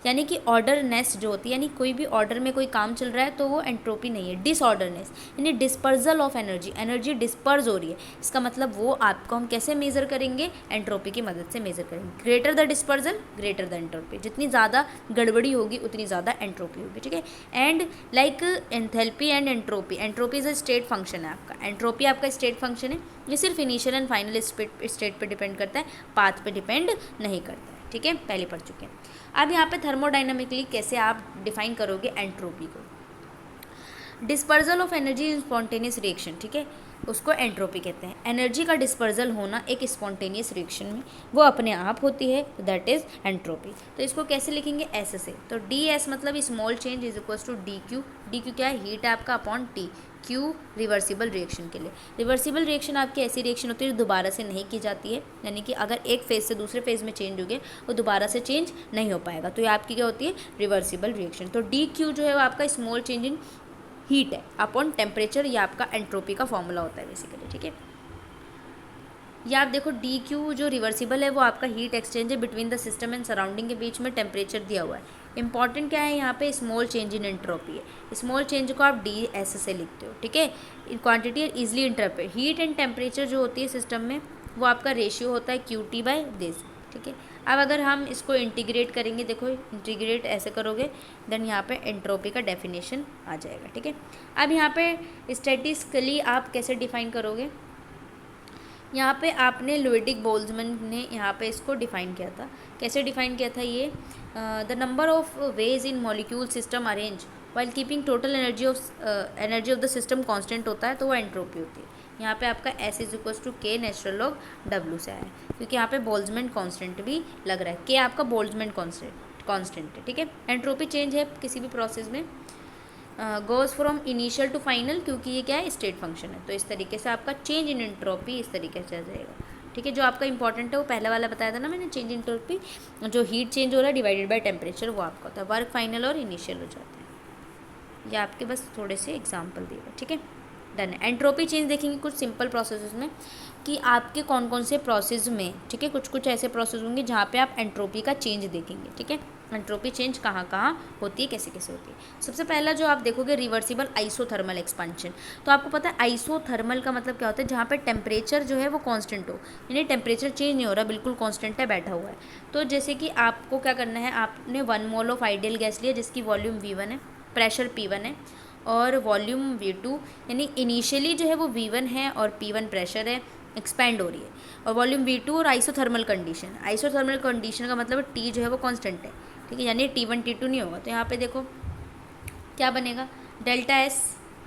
Speaker 1: यानी कि ऑर्डरनेस जो होती है, यानी कोई भी ऑर्डर में कोई काम चल रहा है तो वो एंट्रोपी नहीं है, डिसऑर्डरनेस यानी dispersal of energy, energy disperse हो रही है, इसका मतलब वो आपको हम कैसे मेज़र करेंगे, एंट्रोपी की मदद से मेज़र करेंगे। Greater the dispersal greater the entropy, जितनी ज़्यादा गड़बड़ी होगी उतनी ज़्यादा एंट्रोपी होगी, ठीक है। And like enthalpy and entropy, entropy is a state function है आपका, एंट्रोपी आपका स्टेट फंक्शन है, ये सिर्फ इनिशियल एंड फाइनल स्टेट पे डिपेंड करता है, पाथ पे डिपेंड नहीं करता है, ठीक है, पहले पढ़ चुके हैं। अब यहाँ पे थर्मोडाइनमिकली कैसे आप डिफाइन करोगे एंट्रोपी को, dispersal of energy in spontaneous reaction, ठीक है, उसको एंट्रोपी कहते हैं। एनर्जी का डिस्पर्जल होना एक स्पॉन्टेनियस रिएक्शन में वो अपने आप होती है, दैट इज एंट्रोपी। तो इसको कैसे लिखेंगे, ऐसे से। तो डी एस मतलब small change is equals to D Q, D Q क्या है, हीट आपका upon T, Q reversible reaction के लिए। रिवर्सिबल रिएक्शन आपकी ऐसी रिएक्शन होती है जो दोबारा से नहीं की जाती है, यानी कि अगर एक फेज से दूसरे फेज में चेंज हो गया वो दोबारा से चेंज नहीं हो पाएगा, तो ये आपकी क्या होती है, रिवर्सिबल रिएक्शन। तो डी क्यू जो है वो आपका स्मॉल चेंज इन हीट है अपॉन टेम्परेचर, ये आपका एंट्रोपी का फॉर्मूला होता है बेसिकली, ठीक है। या आप देखो डी क्यू जो रिवर्सिबल है वो आपका हीट एक्सचेंज है between the system and surrounding के बीच में टेम्परेचर दिया हुआ है। इंपॉर्टेंट क्या है यहाँ पे, स्मॉल चेंज इन एंट्रोपी है, स्मॉल चेंज को आप डी एस से लिखते हो, ठीक है। Quantity easily interpret, heat and temperature जो होती है सिस्टम में वो आपका रेशियो होता है क्यू टी बाई दिस, ठीक है। अब अगर हम इसको इंटीग्रेट करेंगे, देखो इंटीग्रेट ऐसे करोगे देन यहाँ पे एंट्रोपी का डेफिनेशन आ जाएगा, ठीक है। अब यहाँ पे स्टैटिस्टिकली आप कैसे डिफाइन करोगे, यहाँ पे आपने लुइडिक बोल्ट्जमैन ने यहाँ पे इसको डिफाइन किया था, कैसे डिफाइन किया था ये, the number of ways in molecule system arrange while keeping total energy of the system constant होता है तो वो एंट्रोपी होती है। यहाँ पे आपका S इज इक्वल्स टू के नेचुरल लॉग W से आया है, क्योंकि यहाँ पे बोल्ट्जमैन कांस्टेंट भी लग रहा है, के आपका बोल्ट्जमैन कांस्टेंट है, ठीक है। एंट्रोपी चेंज है किसी भी प्रोसेस में goes from initial to final, क्योंकि ये क्या है, स्टेट फंक्शन है। तो इस तरीके से आपका चेंज इन एंट्रोपी इस तरीके से आ जाएगा। ठीक है, जो आपका इंपॉर्टेंट है वो पहला वाला बताया था ना मैंने, चेंज इन एंट्रोपी जो हीट चेंज हो रहा है डिवाइडेड बाय टेम्परेचर, वो आपका होता है। वर्क फाइनल और इनिशियल हो जाता है। ये आपके बस थोड़े से एग्जाम्पल दिए हुए। ठीक है, डन है। एंट्रोपी चेंज देखेंगे कुछ सिंपल प्रोसेस में कि आपके कौन कौन से प्रोसेस में, ठीक है, कुछ कुछ ऐसे प्रोसेस होंगे जहाँ पे आप एंट्रोपी का चेंज देखेंगे। ठीक है, एंट्रोपी चेंज कहाँ कहाँ होती है, कैसे कैसे होती है। सबसे पहला जो आप देखोगे रिवर्सिबल आइसोथर्मल एक्सपेंशन। तो आपको पता है आइसोथर्मल का मतलब क्या होता है, जहाँ पे टेम्परेचर जो है वो कांस्टेंट हो, यानी टेम्परेचर चेंज नहीं हो रहा, बिल्कुल कांस्टेंट है, बैठा हुआ है। तो जैसे कि आपको क्या करना है, आपने 1 मोल ऑफ आइडियल गैस लिया जिसकी वॉल्यूम V1 है, प्रेशर P1 है और वॉल्यूम V2, यानी इनिशियली जो है वो V1 है और P1 प्रेशर है, एक्सपैंड हो रही है, और वॉल्यूम V2 और आइसोथर्मल कंडीशन। आइसोथर्मल कंडीशन का मतलब T जो है वो कांस्टेंट है। ठीक है, यानी T1 T2 नहीं होगा। तो यहाँ पे देखो क्या बनेगा, delta S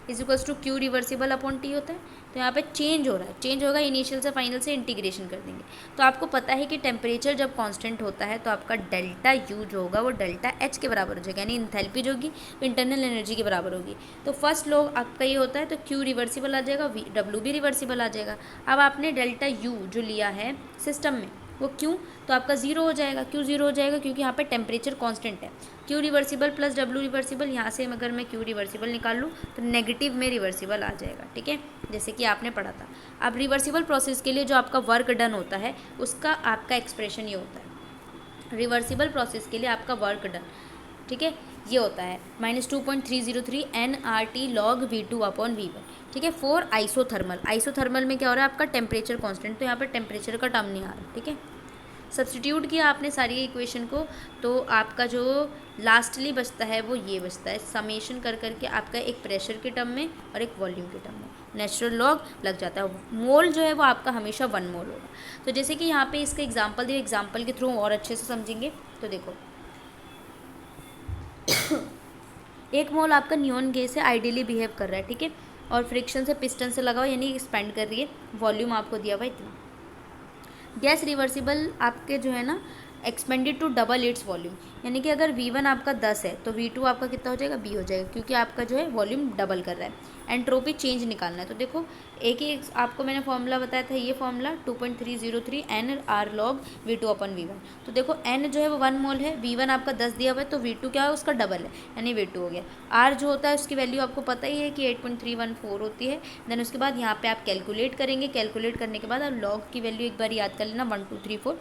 Speaker 1: is equals to Q reversible upon T होता है। तो यहाँ पे चेंज हो रहा है, चेंज होगा इनिशियल से फाइनल से इंटीग्रेशन कर देंगे। तो आपको पता है कि टेम्परेचर जब कांस्टेंट होता है तो आपका डेल्टा यू जो होगा वो डेल्टा एच के बराबर हो जाएगा, यानी इंथैल्पी जो होगी वो इंटरनल एनर्जी के बराबर होगी। तो फर्स्ट लॉ आपका ये होता है, तो क्यू रिवर्सिबल आ जाएगा, डब्ल्यू भी रिवर्सिबल आ जाएगा। अब आपने डेल्टा यू जो लिया है सिस्टम में वो क्यों, तो आपका जीरो हो जाएगा। क्यों जीरो हो जाएगा, क्योंकि यहाँ पे टेम्परेचर कांस्टेंट है। Q reversible plus W reversible, यहाँ से अगर मैं क्यू रिवर्सिबल निकाल लूँ तो नेगेटिव में रिवर्सिबल आ जाएगा। ठीक है, जैसे कि आपने पढ़ा था। अब रिवर्सिबल प्रोसेस के लिए जो आपका वर्क डन होता है उसका आपका एक्सप्रेशन ये होता है, रिवर्सिबल प्रोसेस के लिए आपका वर्क डन, ठीक है, ये होता है -2.303 nRT log V2 upon V1। ठीक है, फॉर आइसोथर्मल। आइसोथर्मल में क्या हो रहा है, आपका टेम्परेचर कांस्टेंट, तो यहाँ पर टेम्परेचर का टर्म नहीं आ रहा। ठीक है, सब्स्टिट्यूट किया आपने सारी इक्वेशन को, तो आपका जो लास्टली बचता है वो ये बचता है, समेशन कर करके आपका एक प्रेशर के टर्म में और एक वॉल्यूम के टर्म में नेचुरल लॉग लग जाता है। मोल जो है वो आपका हमेशा 1 मोल होगा। तो जैसे कि यहाँ पे इसका एग्जांपल दिया, एग्जांपल के थ्रू और अच्छे से समझेंगे। तो देखो 1 मोल आपका नियॉन गैस है, आइडियली बिहेव कर रहा है। ठीक है, और फ्रिक्शन से पिस्टन से लगा हुआ, यानी एक्सपेंड कर रही है। वॉल्यूम आपको दिया हुआ इतना। गैस रिवर्सिबल आपके जो है ना expanded to double its volume, यानी कि अगर V1 आपका 10 है तो V2 आपका कितना हो जाएगा, B हो जाएगा, क्योंकि आपका जो है वॉल्यूम डबल कर रहा है। एंट्रोपी चेंज निकालना है। तो देखो एक ही आपको मैंने फॉर्मूला बताया था, ये फॉर्मूला 2.303 nR log V2 अपन V1। तो देखो n जो है वो 1 मोल है, V1 आपका 10 दिया हुआ है, तो V2 क्या है उसका डबल है, यानी V2 हो गया। R जो होता है उसकी वैल्यू आपको पता ही है कि 8.314 होती है। देन उसके बाद यहाँ पे आप कैलकुलेट करेंगे, कैलकुलेट करने के बाद आप लॉग की वैल्यू एक बार याद कर लेना, 1 2 3 4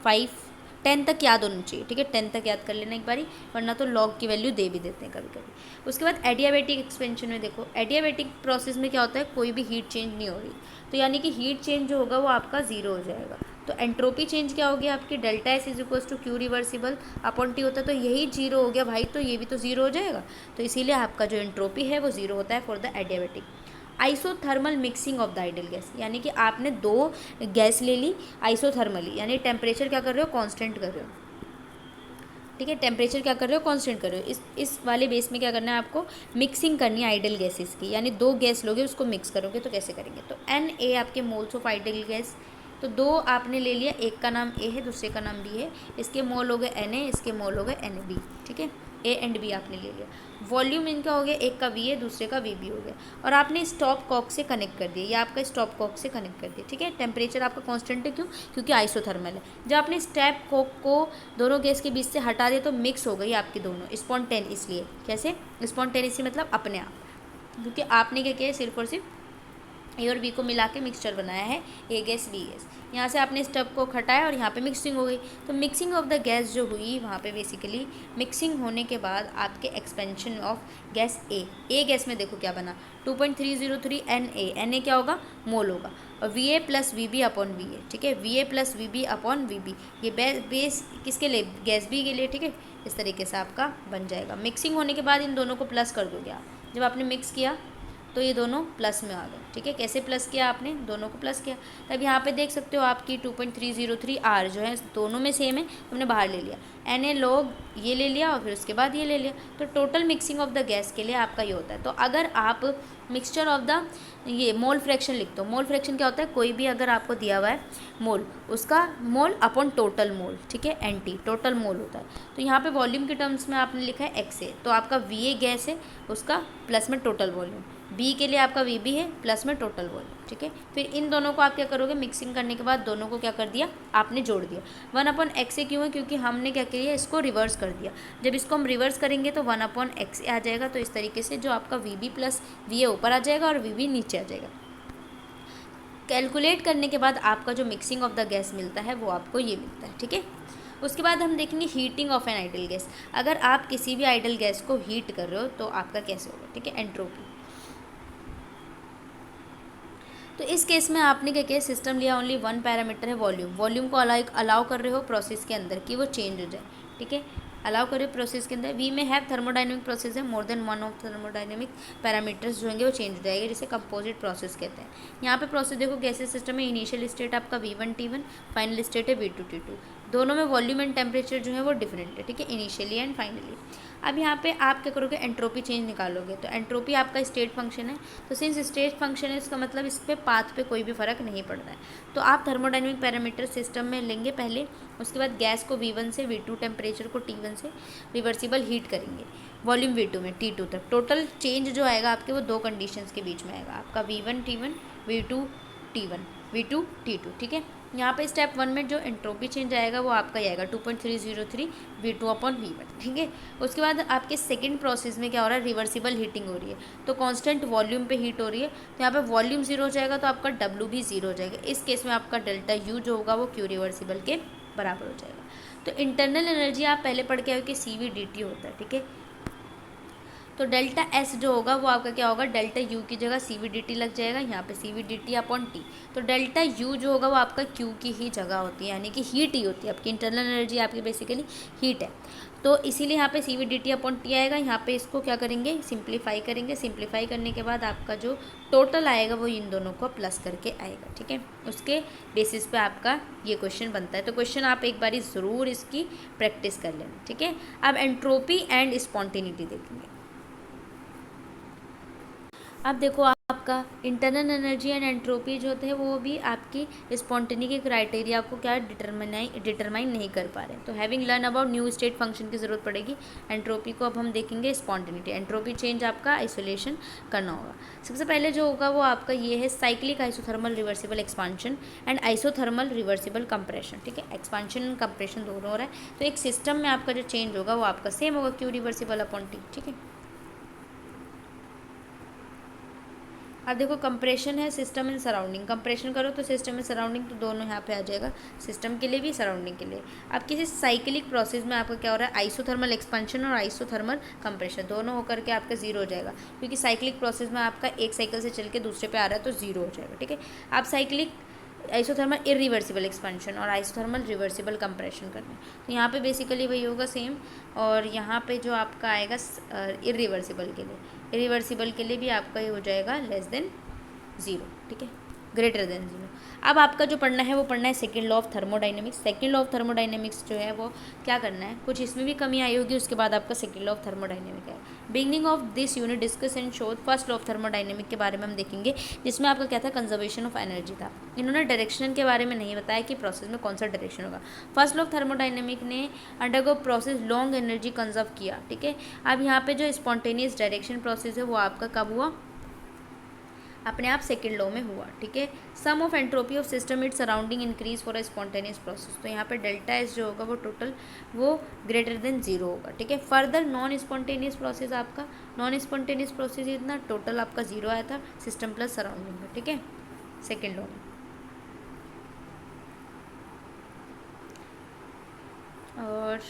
Speaker 1: 5 10 तक याद होना चाहिए। ठीक है, 10 तक याद कर लेना एक बारी, वरना तो लॉग की वैल्यू दे भी देते हैं कभी कभी। उसके बाद एडियाबेटिक एक्सपेंशन में देखो, एडियाबेटिक प्रोसेस में क्या होता है, कोई भी हीट चेंज नहीं हो रही, तो यानी कि हीट चेंज जो होगा वो आपका जीरो हो जाएगा। तो एंट्रोपी चेंज क्या हो गया आपकी, delta S is equals to Q reversible upon T होता है, तो यही जीरो हो गया भाई, तो ये भी तो जीरो हो जाएगा। तो इसीलिए आपका जो एंट्रोपी है वो जीरो होता है for the adiabatic. Isothermal mixing of the ideal gas, यानी कि आपने 2 गैस ले ली आइसोथर्मली, यानी टेम्परेचर क्या कर रहे हो, कांस्टेंट कर रहे हो। ठीक है, टेम्परेचर क्या कर रहे हो, कांस्टेंट कर रहे हो। इस वाले बेस में क्या करना है आपको, मिक्सिंग करनी है आइडियल गैसेस की, यानी 2 गैस लोगे उसको मिक्स करोगे। तो कैसे करेंगे, तो Na आपके मोल्स ऑफ आइडियल गैस, तो 2 आपने ले लिया, एक का नाम A है दूसरे का नाम B है, इसके मोल हो गए Na, इसके मोल हो गए Nb। ठीक है, A एंड B आपने ले लिया। वॉल्यूम इनका हो गया, एक का V है दूसरे का Vb हो गया, और आपने स्टॉप कॉक से कनेक्ट कर दिया, या आपका स्टॉप कॉक से कनेक्ट कर दिया। ठीक है, टेम्परेचर आपका कांस्टेंट है, क्यों, क्योंकि आइसोथर्मल है। जब आपने स्टेप कॉक को दोनों गैस के बीच से हटा दिया तो मिक्स हो गई आपकी दोनों स्पॉन्टेन, इसलिए कैसे स्पॉन्टेनियसली मतलब अपने आप, क्योंकि आपने क्या किया, सिर्फ और सिर्फ ए और बी को मिला के मिक्सचर बनाया है, ए गैस बी गैस। यहाँ से आपने स्टेप को हटाया और यहाँ पे मिक्सिंग हो गई। तो मिक्सिंग ऑफ द गैस जो हुई वहाँ पे बेसिकली मिक्सिंग होने के बाद आपके expansion of gas A gas में देखो क्या बना, 2.303 Na क्या होगा, मोल होगा, और Va plus V B upon V A. ठीक है, Va plus V B upon V B, ये बेस किसके लिए, गैस बी के लिए। ठीक है, इस तरीके से आपका बन जाएगा। मिक्सिंग होने के बाद इन दोनों को प्लस कर दोगे आप, जब आपने मिक्स किया तो ये दोनों प्लस में आ गए, ठीक है। कैसे प्लस किया आपने, दोनों को प्लस किया। तब यहाँ पे देख सकते हो आपकी 2.303 आर जो है दोनों में सेम है, हमने बाहर ले लिया। Na log ये ले लिया और फिर उसके बाद ये ले लिया, तो total mixing of the gas के लिए आपका ये होता है। तो अगर आप मिक्सचर ऑफ द ये मोल फ्रैक्शन लिख दो। मोल फ्रैक्शन क्या होता है, कोई भी अगर आपको दिया हुआ है मोल, उसका मोल अपॉन टोटल मोल, ठीक है, NT टोटल मोल होता है। तो यहाँ पे वॉल्यूम के टर्म्स में आपने लिखा है XA, तो आपका VA गैस है, उसका प्लस में टोटल वॉल्यूम, B के लिए आपका VB है प्लस में टोटल वॉल्यूम, ठीक है। फिर इन दोनों को आप क्या करोगे, मिक्सिंग करने के बाद दोनों को क्या कर दिया, आपने जोड़ दिया। 1/XA क्यों है, क्योंकि हमने क्या किया, इसको रिवर्स कर दिया। जब इसको हम रिवर्स करेंगे तो 1/XA आ जाएगा। तो इस तरीके से जो आपका VB प्लस VA ऊपर आ जाएगा और VB नीचे आ जाएगा। कैलकुलेट करने के बाद आपका जो मिक्सिंग ऑफ द गैस मिलता है वो आपको ये मिलता है, ठीक है। उसके बाद हम देखेंगे heating of an ideal gas. अगर आप किसी भी आइडल गैस को हीट कर रहे हो तो आपका कैसे होगा, ठीक है, एंट्रोपी। तो इस केस में आपने क्या किया, सिस्टम लिया, ओनली वन पैरामीटर है वॉल्यूम। वॉल्यूम को अलाउ कर रहे हो प्रोसेस के अंदर कि वो चेंज हो जाए, ठीक है, अलाउ करें प्रोसेस के अंदर। वी में हैव थर्मोडाइनमिक प्रोसेस है, more than one of thermodynamic parameters जो होंगे वो चेंज हो जाएंगे, जिसे कंपोजिट प्रोसेस कहते हैं। यहाँ पे प्रोसेस देखो गैसेस सिस्टम में इनिशियल स्टेट आपका V1 T1, फाइनल स्टेट है V2 T2। दोनों में वॉल्यूम एंड टेम्परेचर जो है वो डिफरेंट है, ठीक है, इनिशियली एंड फाइनली। अब यहाँ पे आप क्या करोगे, एंट्रोपी चेंज निकालोगे। तो एंट्रोपी आपका स्टेट फंक्शन है, तो सिंस स्टेट फंक्शन है इसका मतलब इस पे पाथ पे कोई भी फर्क नहीं पड़ता है। तो आप थर्मोडाइनमिक पैरामीटर सिस्टम में लेंगे पहले, उसके बाद गैस को V1 से V2 टेम्परेचर को T1 से रिवर्सिबल हीट करेंगे, वॉल्यूम V2 में T2 तक। टोटल चेंज जो आएगा आपके वो दो कंडीशंस के बीच में आएगा, आपका V1 T1 V2 T1 V2 T2, ठीक है। यहाँ पे स्टेप 1 में जो एंट्रोपी चेंज आएगा वो आपका ही आएगा 2.303 V2/V1, ठीक है। उसके बाद आपके सेकंड प्रोसेस में क्या हो रहा है, रिवर्सिबल हीटिंग हो रही है, तो कांस्टेंट वॉल्यूम पे हीट हो रही है, तो यहाँ पे वॉल्यूम 0 हो जाएगा तो आपका W भी 0 हो जाएगा। इस केस में आपका डेल्टा U जो होगा वो Q रिवर्सिबल के बराबर हो जाएगा। तो इंटरनल एनर्जी आप पहले पढ़ के आए कि CVDT होता है, ठीक है। तो डेल्टा S जो होगा वो आपका क्या होगा, डेल्टा U की जगह CVDT लग जाएगा, यहाँ पे CVDT/T। तो डेल्टा U जो होगा वो आपका Q की ही जगह होती है, यानी कि हीट ही होती है आपकी। इंटरनल एनर्जी आपकी बेसिकली हीट है, तो इसीलिए यहाँ पे CVDT/T आएगा। यहाँ पे इसको क्या करेंगे, सिंप्लीफाई करेंगे। सिंप्लीफाई करने के बाद आपका जो टोटल आएगा वो इन दोनों को प्लस करके आएगा, ठीक है। उसके बेसिस पे आपका ये क्वेश्चन बनता है। तो क्वेश्चन आप एक बारी ज़रूर इसकी प्रैक्टिस कर लेना, ठीक है। अब एंट्रोपी एंड स्पॉन्टेनिटी देखेंगे। अब देखो आपका इंटरनल एनर्जी एंड एंट्रोपी जो होते हैं वो भी आपकी स्पॉन्टेनिटी क्राइटेरिया को क्या डिटरमाइन नहीं कर पा रहे। तो having learn about new state function की ज़रूरत पड़ेगी। एंट्रोपी को अब हम देखेंगे स्पॉन्टेनिटी। एंट्रोपी चेंज आपका आइसोलेशन करना होगा। सबसे पहले जो होगा वो आपका ये है cyclic isothermal reversible expansion and isothermal reversible compression, ठीक है। एक्सपांशन एंड कंप्रेशन दोनों हो रहा है, तो एक सिस्टम में आपका जो चेंज होगा वो आपका सेम होगा Q रिवर्सिबल/T, ठीक है। अब देखो कंप्रेशन है सिस्टम एंड सराउंडिंग। कंप्रेशन करो तो सिस्टम एंड सराउंडिंग, तो दोनों यहाँ पे आ जाएगा, सिस्टम के लिए भी सराउंडिंग के लिए। अब किसी साइक्लिक प्रोसेस में आपका क्या हो रहा है, आइसोथर्मल एक्सपेंशन और आइसोथर्मल कंप्रेशन दोनों होकर के आपका 0 हो जाएगा, क्योंकि साइक्लिक प्रोसेस में आपका एक साइकिल से चल के दूसरे पे आ रहा है तो 0 हो जाएगा, ठीक है। आप साइक्लिक आइसोथर्मल इरिवर्सिबल एक्सपेंशन और आइसोथर्मल रिवर्सिबल कंप्रेशन करना है, तो यहाँ पे बेसिकली वही होगा सेम। और यहाँ पे जो आपका आएगा इरिवर्सिबल के लिए, इरिवर्सिबल के लिए भी आपका ये हो जाएगा लेस देन 0, ठीक है, ग्रेटर देन 0। अब आपका जो पढ़ना है वो पढ़ना है second law of thermodynamics. Second law of thermodynamics जो है वो क्या करना है, कुछ इसमें भी कमी आई होगी, उसके बाद आपका सेकेंड लॉ ऑफ थर्मोडाइनमिक है। Beginning of this unit discuss and show first law of thermodynamic के बारे में हम देखेंगे, जिसमें आपका क्या था, कंजर्वेशन ऑफ एनर्जी था। इन्होंने डायरेक्शन के बारे में नहीं बताया कि प्रोसेस में कौन सा डायरेक्शन होगा। फर्स्ट लॉ ऑफ थर्मोडाइनमिक ने undergo process long energy conserve किया, ठीक है। अब यहाँ पे जो स्पॉन्टेनियस डायरेक्शन प्रोसेस है वो आपका कब हुआ, अपने आप सेकेंड लॉ में हुआ, ठीक है। Sum of entropy of system it surrounding increase for a spontaneous process, तो यहाँ पे डेल्टा एस जो होगा वो टोटल वो ग्रेटर देन 0 होगा, ठीक है। फर्दर नॉन स्पॉन्टेनियस प्रोसेस, आपका नॉन स्पॉन्टेनियस प्रोसेस इतना टोटल आपका 0 आया था सिस्टम प्लस सराउंडिंग में, ठीक है, सेकेंड लॉ में। और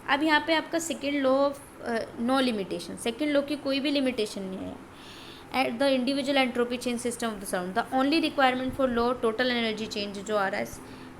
Speaker 1: अब यहाँ पे आपका second law of no limitation, second law की कोई भी लिमिटेशन नहीं है। At the individual entropy change system of the sound, the only requirement for low total energy change जो आ रहा है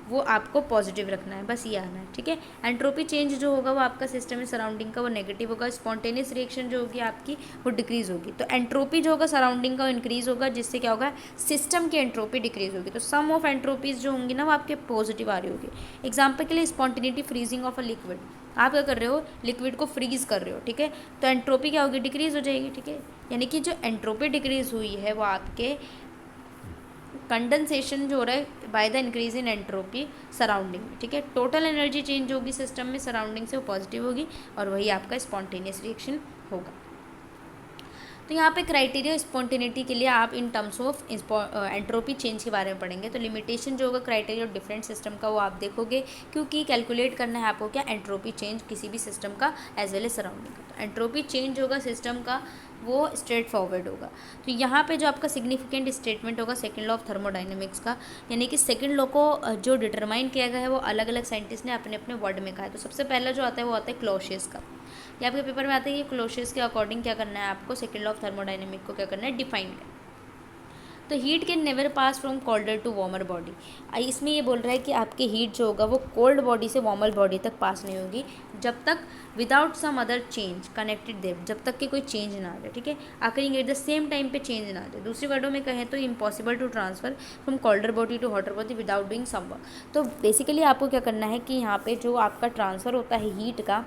Speaker 1: वो आपको पॉजिटिव रखना है, बस ये आना है, ठीक है। एंट्रोपी चेंज जो होगा वो आपका सिस्टम में सराउंडिंग का वो नेगेटिव होगा। स्पॉन्टेनियस रिएक्शन जो होगी आपकी वो डिक्रीज़ होगी। तो एंट्रोपी जो होगा सराउंडिंग का वो इंक्रीज़ होगा, जिससे क्या होगा, सिस्टम की एंट्रोपी डिक्रीज़ होगी। तो सम ऑफ एंट्रोपीज़ जो होंगी ना वो आपके पॉजिटिव आ रही होगी। एग्जाम्पल के लिए spontaneity freezing of a liquid, आप क्या कर रहे हो, लिक्विड को फ्रीज कर रहे हो, ठीक है। तो एंट्रोपी क्या होगी, डिक्रीज़ हो जाएगी, ठीक है। यानी कि जो एंट्रोपी डिक्रीज़ हुई है वो आपके कंडेंसेशन जो हो रहा है by the increase in entropy surrounding में, ठीक है। टोटल एनर्जी चेंज होगी सिस्टम में सराउंडिंग से, वो पॉजिटिव होगी और वही आपका स्पॉन्टेनियस रिएक्शन होगा। तो यहाँ पे क्राइटेरिया स्पॉन्टेनिटी के लिए आप in terms of entropy change के बारे में पढ़ेंगे। तो लिमिटेशन जो होगा क्राइटेरिया ऑफ डिफरेंट सिस्टम का वो आप देखोगे, क्योंकि कैलकुलेट करना है आपको क्या, एंट्रोपी चेंज किसी भी सिस्टम का एज वेल एज सराउंडिंग का। तो एंट्रोपी चेंज होगा सिस्टम का वो स्ट्रेट फॉरवर्ड होगा। तो यहाँ पे जो आपका सिग्निफिकेंट स्टेटमेंट होगा सेकंड लॉ ऑफ थर्मोडायनेमिक्स का, यानी कि सेकंड लॉ को जो डिटरमाइन किया गया है वो अलग अलग साइंटिस्ट ने अपने अपने वर्ड में कहा है। तो सबसे पहला जो आता है वो आता है क्लॉसियस का। ये आपके पेपर में आता है कि क्लॉसियस के अकॉर्डिंग क्या करना है आपको, सेकंड लॉ ऑफ थर्मोडायनेमिक को क्या करना है, डिफाइन करना। तो heat can never pass from colder to warmer body. इसमें ये बोल रहा है कि आपकी हीट जो होगा वो कोल्ड बॉडी से वार्मर बॉडी तक पास नहीं होगी जब तक without some other change connected देव, जब तक कि कोई चेंज ना आ जाए, ठीक है। आखिर एट द सेम टाइम पे चेंज ना आ जाए। दूसरी वर्डों में कहें तो impossible to transfer from colder body to hotter body without doing some work. तो बेसिकली आपको क्या करना है कि यहाँ पे जो आपका ट्रांसफ़र होता है हीट का,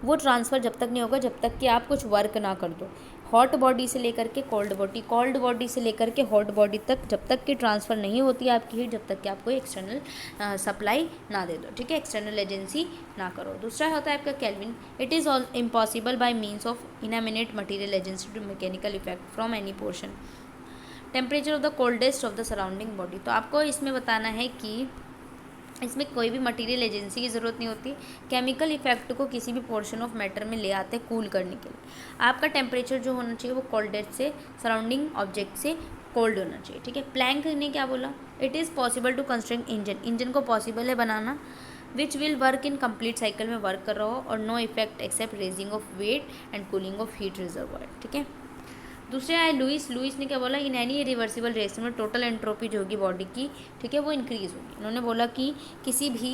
Speaker 1: वो ट्रांसफ़र जब तक नहीं होगा जब तक कि आप कुछ वर्क ना कर दो। हॉट बॉडी से लेकर के कोल्ड बॉडी, कोल्ड बॉडी से लेकर के हॉट बॉडी तक जब तक कि ट्रांसफ़र नहीं होती है आपकी हीट, जब तक कि आप कोई एक्सटर्नल सप्लाई ना दे दो, ठीक है, एक्सटर्नल एजेंसी ना करो। दूसरा होता है आपका Kelvin. It is all impossible by means of inanimate material agency to mechanical effect from any portion temperature of the coldest of the surrounding body. तो आपको इसमें बताना है कि इसमें कोई भी मटेरियल एजेंसी की ज़रूरत नहीं होती। केमिकल इफेक्ट को किसी भी पोर्शन ऑफ मैटर में ले आते हैं कूल करने के लिए। आपका टेम्परेचर जो होना चाहिए वो कोल्डेस्ट से, सराउंडिंग ऑब्जेक्ट से कोल्ड होना चाहिए, ठीक है। प्लैंक ने क्या बोला, it is possible to construct engine, engine को पॉसिबल है बनाना which will work in complete cycle में वर्क कर रहा हो और no effect except raising of weight and cooling of heat reservoir, ठीक है। दूसरे आए लुइस ने क्या बोला, इन एनी रिवर्सिबल रिएक्शन में टोटल एंट्रोपी जो होगी बॉडी की, ठीक है, वो इंक्रीज़ होगी। उन्होंने बोला कि किसी भी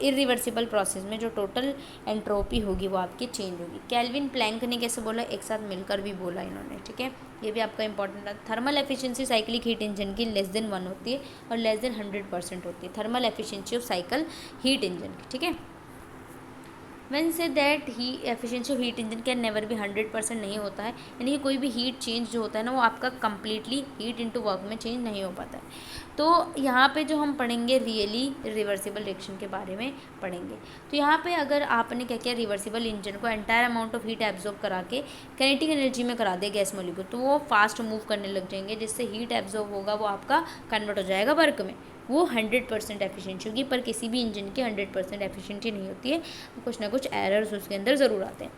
Speaker 1: इरिवर्सिबल प्रोसेस में जो टोटल एंट्रोपी होगी वो आपकी चेंज होगी। कैल्विन प्लैंक ने कैसे बोला, एक साथ मिलकर भी बोला इन्होंने, ठीक है। ये भी आपका इंपॉर्टेंट है। Thermal efficiency cyclic heat engine की <1 होती है और <100% होती है thermal efficiency of cycle heat engine की, ठीक है। When say that he efficiency of heat engine can never भी 100% नहीं होता है, यानी कि कोई भी हीट चेंज जो होता है ना वो आपका कम्प्लीटली हीट इनटू वर्क में चेंज नहीं हो पाता है। तो यहाँ पे जो हम पढ़ेंगे रियली रिवर्सिबल रिएक्शन के बारे में पढ़ेंगे। तो यहाँ पे अगर आपने क्या किया, रिवर्सिबल इंजन को entire amount of heat absorb करा के काइनेटिक एनर्जी में करा दे गैस मॉलिक्यूल, तो वो फास्ट मूव करने लग जाएंगे, जिससे हीट एब्जॉर्ब होगा वो आपका कन्वर्ट हो जाएगा वर्क में। वो 100% एफिशिएंसी होगी, पर किसी भी इंजन की 100% एफिशिएंसी नहीं होती है, तो कुछ ना कुछ एरर्स उसके अंदर ज़रूर आते हैं।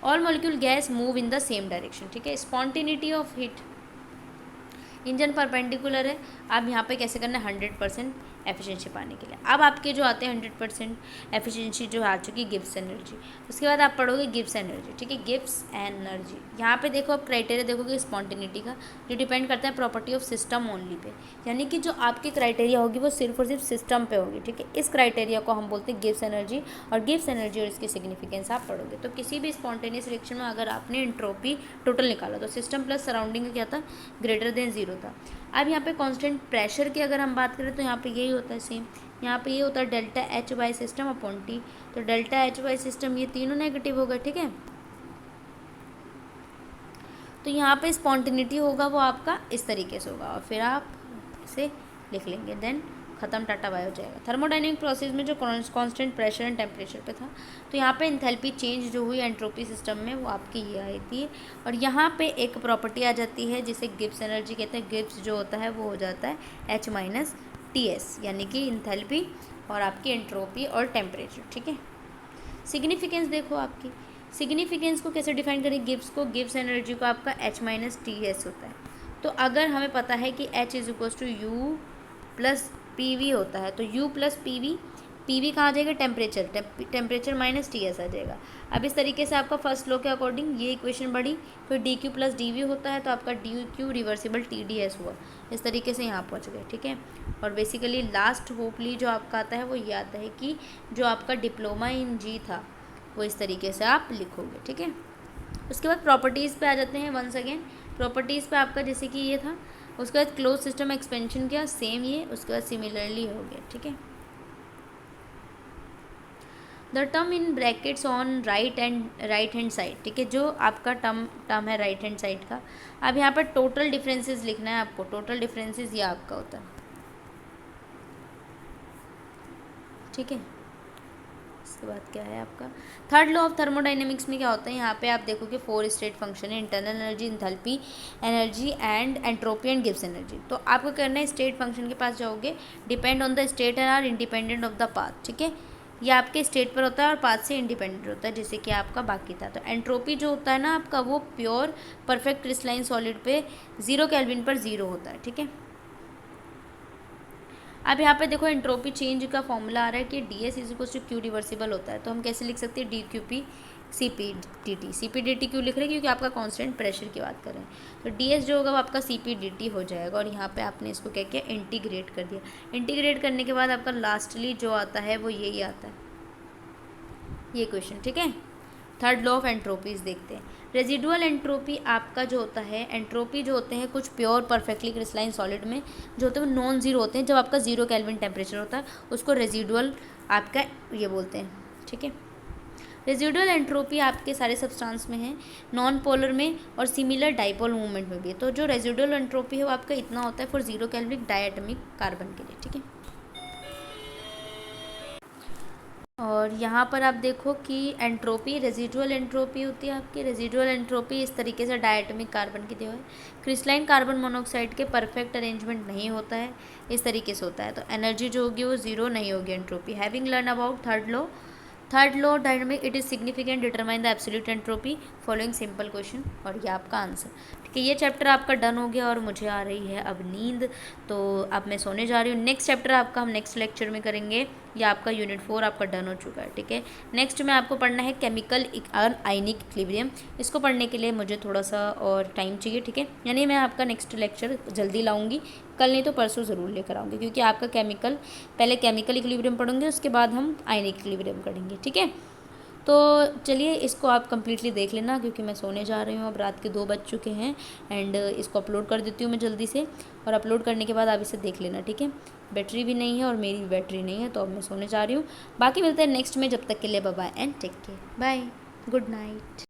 Speaker 1: All molecule gas move in the same direction, ठीक है। Spontaneity of heat, engine perpendicular है, अब यहाँ पे कैसे करना है 100% एफिशिएंसी पाने के लिए। अब आपके जो आते हैं 100% एफिशिएंसी जो आ चुकी गिब्स एनर्जी, उसके बाद आप पढ़ोगे गिब्स एनर्जी, ठीक है, गिब्स एनर्जी। यहाँ पे देखो आप क्राइटेरिया देखोगे स्पॉन्टेनिटी का, जो डिपेंड करता है property of system only pay, यानी कि जो आपकी क्राइटेरिया होगी वो सिर्फ और सिर्फ सिस्टम पे होगी, ठीक है। इस क्राइटेरिया को हम बोलते हैं गिब्स एनर्जी, और गिब्स एनर्जी और इसकी सिग्निफिकेंस आप पढ़ोगे। तो किसी भी स्पॉन्टेनियस रिएक्शन में अगर आपने एंट्रोपी टोटल निकाला तो सिस्टम प्लस सराउंडिंग का क्या था, ग्रेटर देन 0 था। अब यहाँ पे कांस्टेंट प्रेशर की अगर हम बात करें तो यहाँ पे यही होता है सेम, यहाँ पे ये होता है delta H by system upon T. तो डेल्टा एच बाई सिस्टम, ये तीनों नेगेटिव होगा, ठीक है। तो यहाँ पे स्पॉन्टेनिटी होगा वो आपका इस तरीके से होगा, और फिर आप इसे लिख लेंगे, देन ख़त्म, टाटा बाय हो जाएगा। थर्मोडायनेमिक प्रोसेस में जो कांस्टेंट प्रेशर एंड टेम्परेचर पे था, तो यहाँ पे इंथैल्पी चेंज जो हुई एंट्रोपी सिस्टम में वो आपकी ये आई थी। और यहाँ पे एक प्रॉपर्टी आ जाती है जिसे गिब्स एनर्जी कहते हैं। गिब्स जो होता है वो हो जाता है H माइनस TS, यानी कि इंथैल्पी और आपकी एंट्रोपी और टेम्परेचर, ठीक है। सिग्निफिकेंस देखो, आपकी सिग्निफिकेंस को कैसे डिफाइन करें, गिब्स को, गिब्स एनर्जी को आपका H माइनस TS होता है। तो अगर हमें पता है कि H is equals to U plus PV होता है, तो U प्लस PV PV कहाँ आ जाएगा, टेम्परेचर माइनस TS आ जाएगा। अब इस तरीके से आपका फर्स्ट लॉ के अकॉर्डिंग ये इक्वेशन बढ़ी, फिर DQ प्लस DV होता है तो आपका DQ रिवर्सिबल TDS हुआ। इस तरीके से यहाँ पहुँच गए, ठीक है। और बेसिकली लास्ट होपली जो आपका आता है वो ये आता है कि जो आपका डिप्लोमा इन जी था वो इस तरीके से आप लिखोगे, ठीक है। उसके बाद प्रॉपर्टीज़ पे आ जाते हैं वंस अगेन। प्रॉपर्टीज़ पे आपका जैसे कि ये था, उसके बाद क्लोज सिस्टम एक्सपेंशन किया, सेम ये, उसके बाद सिमिलरली हो गया, ठीक है। The term in brackets on right hand side, ठीक है, जो आपका टर्म है राइट हैंड साइड का। अब यहाँ पर टोटल डिफरेंसेस लिखना है आपको। टोटल डिफरेंसेस ये आपका होता है, ठीक है। इसके बाद क्या है आपका थर्ड लॉ ऑफ थर्मोडाइनमिक्स में क्या होता है, यहाँ पे आप देखोगे 4 स्टेट फंक्शन है, internal energy, enthalpy energy and entropy and Gibbs energy. तो आपको करना है स्टेट फंक्शन के पास जाओगे, depend on the state and are independent of the path, ठीक है। ये आपके स्टेट पर होता है और पाथ से इंडिपेंडेंट होता है, जैसे कि आपका बाकी था। तो एंट्रोपी जो होता है ना आपका, वो प्योर परफेक्ट क्रिस्टलाइन सॉलिड पे 0 केल्विन पर 0 होता है, ठीक है। अब यहाँ पे देखो एंट्रोपी चेंज का फॉर्मूला आ रहा है कि DS is equal to Q reversible होता है। तो हम कैसे लिख सकते हैं, DQP CP dt क्यों लिख रहे हैं, क्योंकि आपका कांस्टेंट प्रेशर की बात कर रहे हैं। तो DS जो होगा वो आपका CP dt हो जाएगा। और यहाँ पे आपने इसको क्या किया, इंटीग्रेट कर दिया। इंटीग्रेट करने के बाद आपका लास्टली जो आता है वो यही आता है, ये क्वेश्चन, ठीक है। थर्ड लॉ ऑफ एंट्रोपीज देखते हैं। रेजिडुअल एंट्रोपी आपका जो होता है, एंट्रोपी जो होते हैं कुछ प्योर परफेक्टली क्रिस्टलाइन सॉलिड में जो होते हैं वो नॉन जीरो होते हैं। जब आपका 0 केल्विन टेम्परेचर होता है उसको रेजिडुअल आपका ये बोलते हैं, ठीक है। रेजिडुअल एंट्रोपी आपके सारे सब्सटेंस में है, नॉन पोलर में और सिमिलर डाइपोल मूवमेंट में भी है। तो जो रेजिडुअल एंट्रोपी है वो आपका इतना होता है फॉर 0 केल्विन डायटोमिक कार्बन के लिए, ठीक है। और यहाँ पर आप देखो कि एंट्रोपी रेजिडुअल एंट्रोपी होती है आपकी। रेजिडुअल एंट्रोपी इस तरीके से डायटोमिक कार्बन की दिया है। क्रिस्टलाइन कार्बन मोनोऑक्साइड के परफेक्ट अरेंजमेंट नहीं होता है, इस तरीके से होता है। तो एनर्जी जो होगी वो 0 नहीं होगी entropy. Having learn about third law dynamic, it is significant determine the absolute entropy following simple question. और ये आपका आंसर, ठीक है। ये चैप्टर आपका डन हो गया और मुझे आ रही है अब नींद, तो अब मैं सोने जा रही हूँ। नेक्स्ट चैप्टर आपका हम नेक्स्ट लेक्चर में करेंगे। ये आपका यूनिट 4 आपका डन हो चुका है, ठीक है। नेक्स्ट में आपको पढ़ना है केमिकल आयनिक इक्विलिब्रियम। इसको पढ़ने के लिए मुझे थोड़ा सा और टाइम चाहिए, ठीक है। यानी मैं आपका नेक्स्ट लेक्चर जल्दी लाऊंगी, कल नहीं तो परसों ज़रूर लेकर आऊँगी, क्योंकि आपका पहले केमिकल इक्विलिब्रियम पढ़ेंगे, उसके बाद हम आयनिक इक्विलिब्रियम करेंगे, ठीक है। तो चलिए इसको आप कम्प्लीटली देख लेना, क्योंकि मैं सोने जा रही हूँ। अब रात के 2 बज चुके हैं एंड इसको अपलोड कर देती हूँ मैं जल्दी से। और अपलोड करने के बाद आप इसे देख लेना, ठीक है। बैटरी भी नहीं है और मेरी भी बैटरी नहीं है, तो अब मैं सोने जा रही हूँ। बाकी मिलते हैं नेक्स्ट में, जब तक के लिए bye bye and take care, bye, good night.